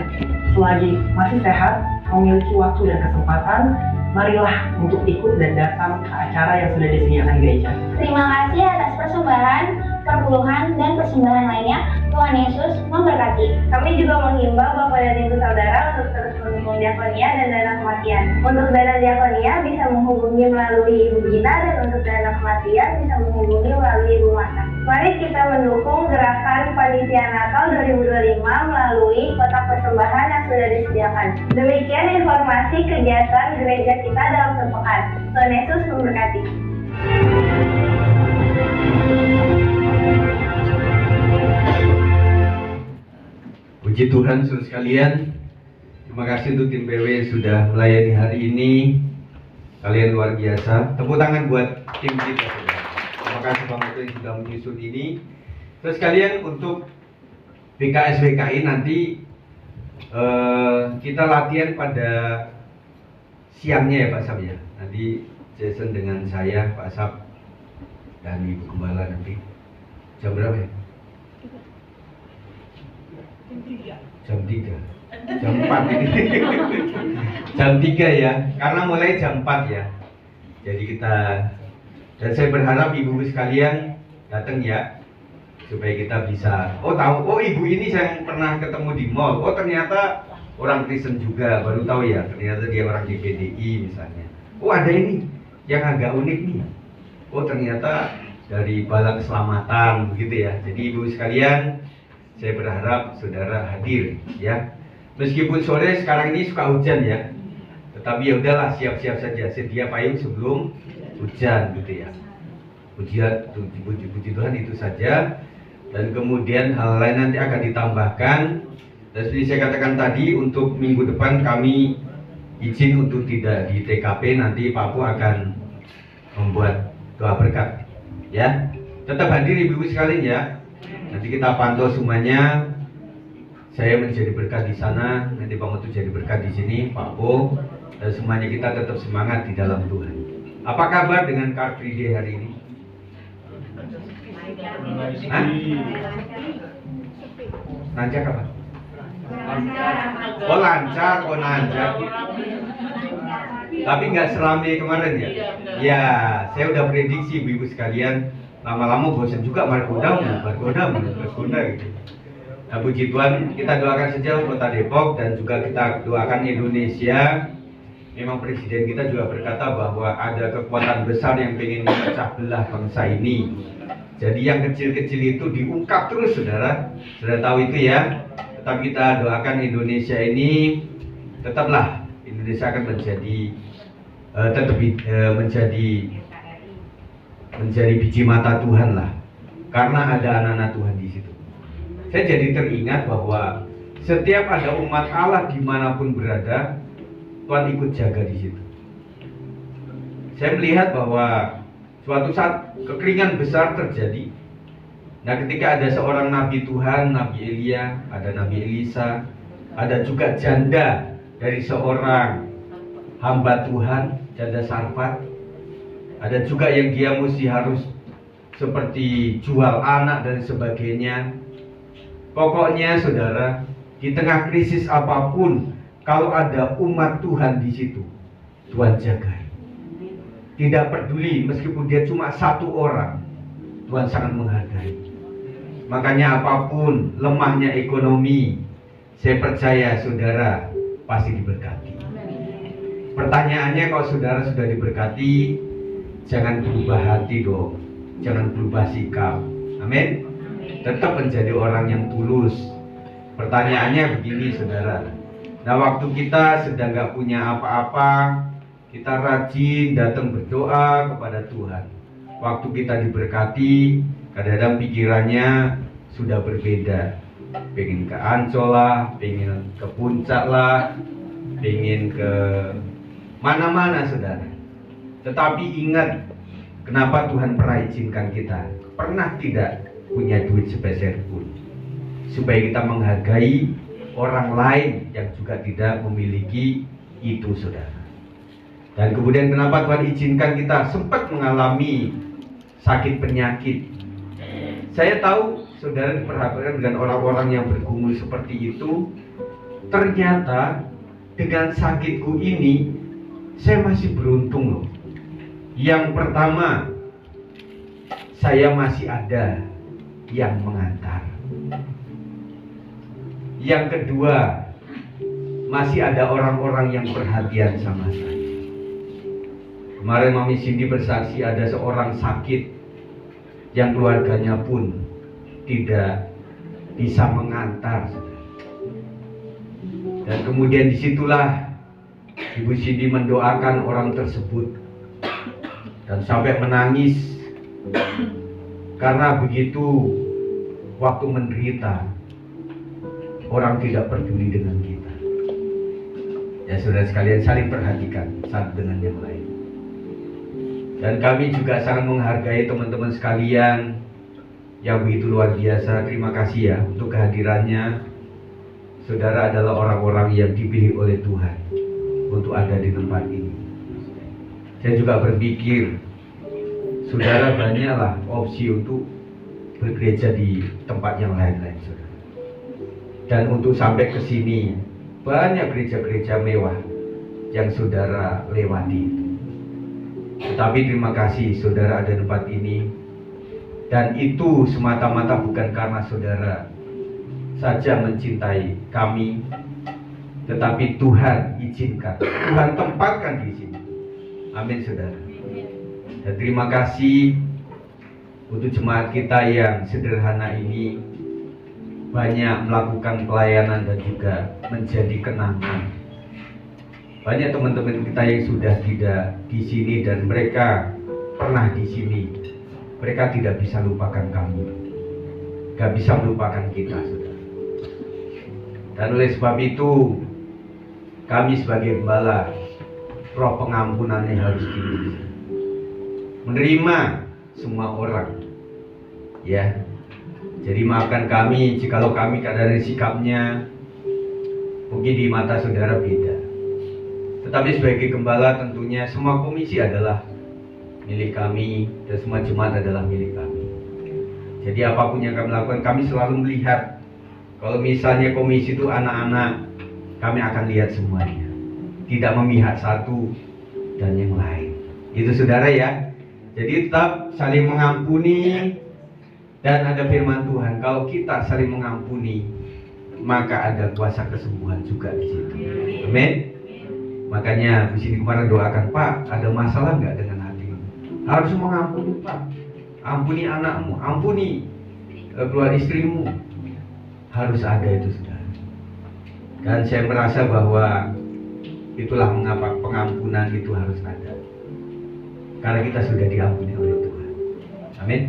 Speaker 5: selagi masih sehat, memiliki waktu dan kesempatan, marilah untuk ikut dan datang ke acara yang sudah disediakan gereja.
Speaker 4: Terima kasih atas persembahan, perpuluhan, dan persembahan lainnya. Tuhan Yesus memberkati. Kami juga menghimbau Bapak dan Ibu Saudara untuk terus mendukung diakonia dan dana kematian. Untuk dana diakonia bisa menghubungi melalui Ibu Gita, dan untuk dana kematian bisa menghubungi melalui Ibu Marta. Mari kita mendukung gerakan Panitia Natal 2025 melalui kotak persembahan yang sudah disediakan. Demikian informasi kegiatan gereja kita dalam sepekan. Tuhan Yesus memberkati.
Speaker 2: Puji Tuhan saudara sekalian. Terima kasih untuk tim PW yang sudah melayani hari ini. Kalian luar biasa. Tepuk tangan buat tim kita saudara. Terima kasih Bang Beto yang sudah menyusun ini. Terus sekalian untuk BKS WKI nanti kita latihan pada siangnya ya Pak Sab ya. Nanti Jason dengan saya, Pak Sab dan Ibu Gembala nanti jam berapa ya? Jam 3. Jam 4 ini. Jam 3 ya. Karena mulai jam 4 ya. Jadi kita, dan saya berharap ibu-ibu sekalian datang ya, supaya kita bisa, oh tahu, oh ibu ini saya pernah ketemu di mall, oh ternyata orang Kristen juga, baru tahu ya, ternyata dia orang di PDI misalnya. Oh ada ini yang agak unik nih, oh ternyata dari Bala Keselamatan begitu ya. Jadi ibu sekalian, saya berharap saudara hadir ya. Meskipun sore sekarang ini suka hujan ya, tetapi ya udahlah, siap-siap saja, sedia payung sebelum hujan gitu ya. Puji Tuhan itu saja. Dan kemudian hal lain nanti akan ditambahkan. Dan seperti saya katakan tadi, untuk minggu depan kami izin untuk tidak di TKP, nanti Pak Pu akan membuat doa berkat ya. Tetap hadir ibu-ibu sekalian ya. Nanti kita pantau semuanya. Saya menjadi berkat di sana, nanti Pak Mutu jadi berkat di sini, Pak Po, dan semuanya kita tetap semangat di dalam Tuhan. Apa kabar dengan Car Free Day hari ini? Hah? Nanjak apa? Oh lancar, oh nanjak. Tapi nggak seramai kemarin ya? Ya, saya udah prediksi ibu-ibu sekalian, lama-lama bosan juga margoda gitu. Nah, puji Tuhan, kita doakan saja kota Depok dan juga kita doakan Indonesia memang presiden kita juga berkata bahwa ada kekuatan besar yang ingin memecah belah bangsa ini. Jadi yang kecil-kecil itu diungkap terus, saudara. Saudara tahu itu ya. Tetapi kita doakan Indonesia ini tetaplah Indonesia akan menjadi biji mata Tuhan lah, karena ada anak-anak Tuhan di situ. Saya jadi teringat bahwa setiap ada umat Allah dimanapun berada, Tuhan ikut jaga di situ. Saya melihat bahwa suatu saat kekeringan besar terjadi. Nah, ketika ada seorang nabi Tuhan, Nabi Elia, ada Nabi Elisa, ada juga janda dari seorang hamba Tuhan, janda Sarfat. Ada juga yang dia mesti harus seperti jual anak dan sebagainya. Pokoknya saudara, di tengah krisis apapun, kalau ada umat Tuhan di situ, Tuhan jaga. Tidak peduli meskipun dia cuma satu orang, Tuhan sangat menghargai. Makanya apapun lemahnya ekonomi, saya percaya saudara pasti diberkati. Pertanyaannya, kalau saudara sudah diberkati, jangan berubah hati dong, jangan berubah sikap. Amin. Tetap menjadi orang yang tulus. Pertanyaannya begini saudara. Nah, waktu kita sedang gak punya apa-apa, kita rajin datang berdoa kepada Tuhan. Waktu kita diberkati, kadang-kadang pikirannya sudah berbeda. Pengen ke Ancol lah, pengen ke Puncak lah, pengen ke mana-mana saudara. Tetapi ingat, kenapa Tuhan pernah izinkan kita? Pernah tidak punya duit sepeser pun, supaya kita menghargai orang lain yang juga tidak memiliki itu saudara. Dan kemudian kenapa Tuhan izinkan kita sempat mengalami sakit penyakit? Saya tahu saudara diperhatikan dengan orang-orang yang bergumul seperti itu. Ternyata dengan sakitku ini saya masih beruntung loh. Yang pertama, saya masih ada yang mengantar. Yang kedua, masih ada orang-orang yang perhatian sama saya. Kemarin Mami Cindy bersaksi ada seorang sakit yang keluarganya pun tidak bisa mengantar. Dan kemudian disitulah Ibu Cindy mendoakan orang tersebut dan sampai menangis karena begitu waktu menderita orang tidak peduli dengan kita. Ya saudara sekalian, saling perhatikan satu dengan yang lain. Dan kami juga sangat menghargai teman-teman sekalian yang begitu luar biasa. Terima kasih ya untuk kehadirannya. Saudara adalah orang-orang yang dipilih oleh Tuhan untuk ada di tempat ini. Saya juga berpikir, saudara banyaklah opsi untuk bergereja di tempat yang lain-lain, saudara. Dan untuk sampai ke sini, banyak gereja-gereja mewah yang saudara lewati. Tetapi terima kasih saudara ada di tempat ini. Dan itu semata-mata bukan karena saudara saja mencintai kami, tetapi Tuhan izinkan, Tuhan tempatkan di sini. Amin saudara. Dan terima kasih untuk jemaat kita yang sederhana ini, banyak melakukan pelayanan dan juga menjadi kenangan. Banyak teman-teman kita yang sudah tidak di sini dan mereka pernah di sini. Mereka tidak bisa lupakan kami, gak bisa melupakan kita saudara. Dan oleh sebab itu, kami sebagai gembala, roh pengampunannya harus dimiliki, menerima semua orang, ya. Jadi maafkan kami jikalau kami kadang sikapnya mungkin di mata saudara beda. Tetapi sebagai gembala tentunya semua komisi adalah milik kami dan semua jemaat adalah milik kami. Jadi apapun yang kami lakukan, kami selalu melihat. Kalau misalnya komisi itu anak-anak, kami akan lihat semuanya, tidak memihak satu dan yang lain. Itu saudara ya. Jadi tetap saling mengampuni. Dan ada firman Tuhan, kalau kita saling mengampuni, maka ada kuasa kesembuhan juga di situ. Amin. Makanya di sini kemarin doakan, Pak, ada masalah nggak dengan hatimu? Harus mengampuni, Pak. Ampuni anakmu, ampuni keluarga istrimu. Harus ada itu, saudara. Dan saya merasa bahwa itulah mengapa pengampunan itu harus ada. Karena kita sudah diampuni oleh Tuhan. Amin.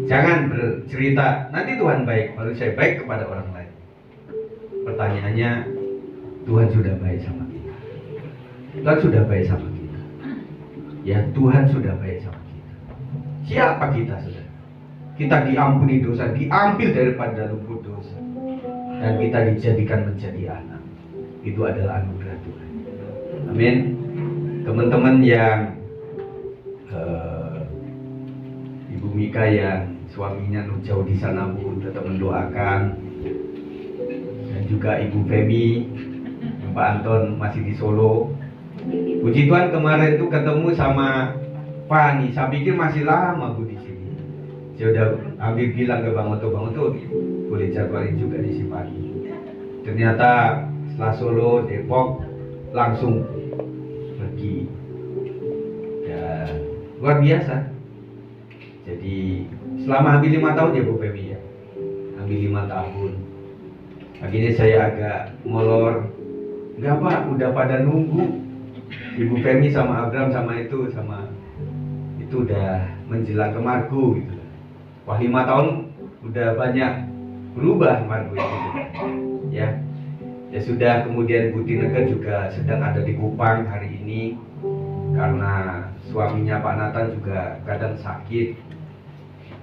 Speaker 2: Jangan bercerita, nanti Tuhan baik, baru saya baik kepada orang lain. Pertanyaannya, Tuhan sudah baik sama kita. Tuhan sudah baik sama kita. Ya, Tuhan sudah baik sama kita. Siapa kita, saudara? Kita diampuni dosa, diambil daripada lumpur dosa, dan kita dijadikan menjadi anak. Itu adalah anugerah Tuhan. Amin. Teman-teman yang Ibu Mika yang suaminya jauh di sana pun tetap mendoakan, dan juga Ibu Femi, Pak Anton masih di Solo. Puji Tuhan kemarin itu ketemu sama Fani, saya pikir masih lama Bu di sini. Saya udah ambil bilang ke Bang Oto boleh jadwalin juga di sini pagi. Ternyata setelah Solo, Depok langsung pergi. Dan luar biasa. Jadi selama hampir 5 tahun ya Bu Femi ya, hampir 5 tahun. Akhirnya saya agak molor. Enggak Pak, udah pada nunggu. Ibu Femi sama Abraham sama itu udah menjelang ke Margo gitu. Wah 5 tahun udah banyak berubah Margo itu. Ya. Ya sudah, kemudian Bu Tineke juga sedang ada di Kupang hari ini karena suaminya Pak Nathan juga kadang sakit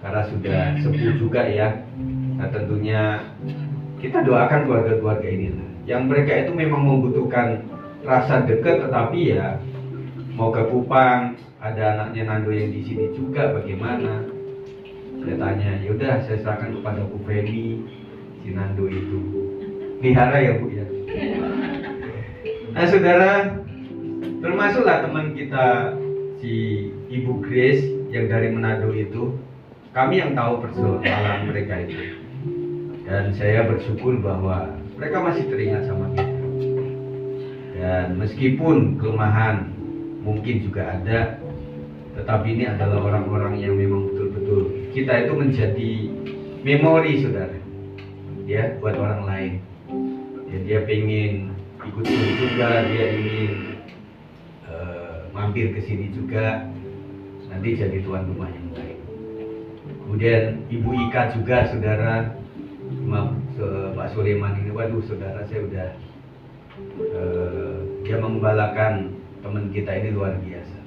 Speaker 2: karena sudah sepuh juga ya. Nah tentunya kita doakan keluarga-keluarga ini lah. Yang mereka itu memang membutuhkan rasa dekat, tetapi ya mau ke Kupang, ada anaknya Nando yang di sini juga, bagaimana? Saya tanya, yaudah saya serahkan kepada Bu Femi, si Nando itu pelihara ya Bu ya. Nah saudara, termasuklah teman kita si Ibu Grace yang dari Manado itu, kami yang tahu persoalan mereka itu, dan saya bersyukur bahwa mereka masih teringat sama kita. Dan meskipun kelemahan mungkin juga ada, tetapi ini adalah orang-orang yang memang betul-betul kita itu menjadi memori saudara, ya buat orang lain. Ya, dia pengen ikut juga, dia ingin mampir ke sini juga, nanti jadi tuan rumah yang baik. Kemudian Ibu Ika juga saudara, Pak Sulaiman ini, waduh saudara saya udah dia mengembalakan teman kita ini luar biasa,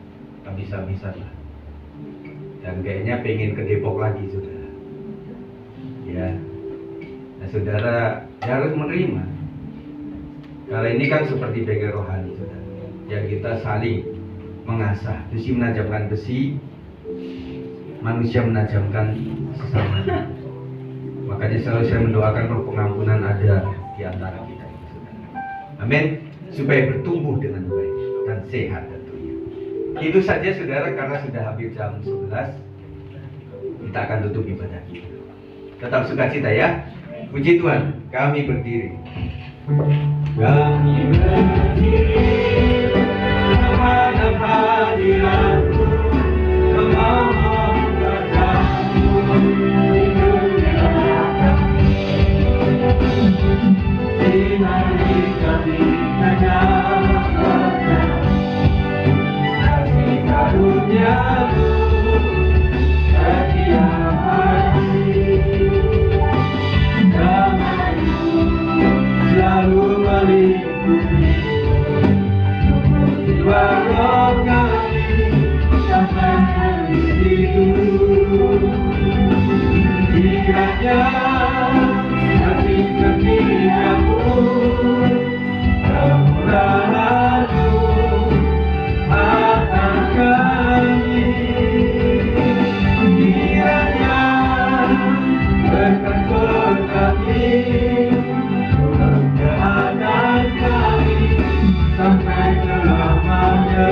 Speaker 2: habis-habisan lah. Dan kayaknya pengen ke Depok lagi saudara. Ya, nah saudara ya harus menerima. Karena ini kan seperti bengkel rohani saudara, yang kita saling mengasah. Besi menajamkan besi, manusia menajamkan sesamanya. Makanya selalu saya mendoakan roh pengampunan ada di antara kita. Amin, supaya bertumbuh dengan baik dan sehat tentunya. Itu saja saudara, karena sudah hampir jam 11, kita akan tutup ibadah kita. Tetap sukacita ya. Puji Tuhan, kami berdiri. Kami berdiri menghadap hadirat-Mu, memohon berkat-Mu. Sinari kami menyatakan kasih karunia-Mu setiap hari. Damai-Mu selalu melindungi jiwa roh kami sampai hari itu. Kiranya kasih setia-Mu, kemurahan-Mu atas kami. Kiranya berkat-berkati keadaan kami sampai selamanya.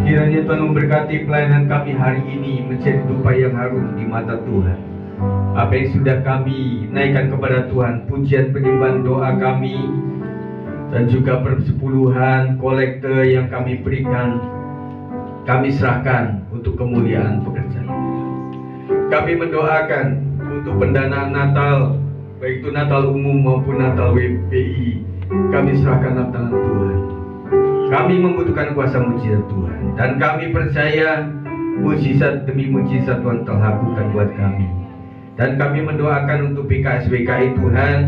Speaker 2: Kiranya Tuhan memberkati pelayanan kami hari ini menjadi rupa yang harum di mata Tuhan. Apa yang sudah kami naikkan kepada Tuhan, pujian penyembahan doa kami dan juga persepuluhan kolekte yang kami berikan, kami serahkan untuk kemuliaan pekerjaan. Kami mendoakan untuk pendanaan Natal, baik itu Natal umum maupun Natal WPI, kami serahkan dalam tangan Tuhan. Kami membutuhkan kuasa mujizat Tuhan, dan kami percaya mujizat demi mujizat Tuhan telah lakukan buat kami. Dan kami mendoakan untuk PKSWKI Tuhan,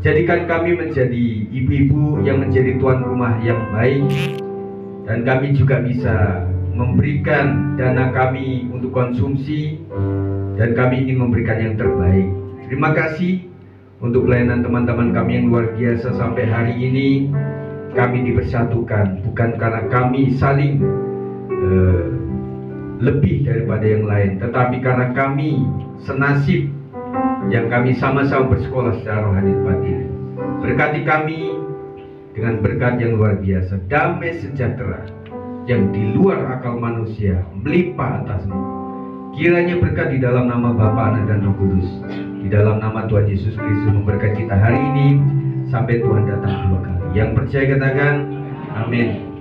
Speaker 2: jadikan kami menjadi ibu-ibu yang menjadi tuan rumah yang baik, dan kami juga bisa memberikan dana kami untuk konsumsi, dan kami ingin memberikan yang terbaik. Terima kasih untuk pelayanan teman-teman kami yang luar biasa sampai hari ini. Kami dipersatukan bukan karena kami saling lebih daripada yang lain, tetapi karena kami senasib yang kami sama-sama bersekolah secara rohani batin. Berkati kami dengan berkat yang luar biasa, damai sejahtera yang di luar akal manusia melimpah atasmu. Kiranya berkat di dalam nama Bapa, Anak, dan Roh Kudus, di dalam nama Tuhan Yesus Kristus memberkati kita hari ini sampai Tuhan datang dua kali. Yang percaya katakan amin.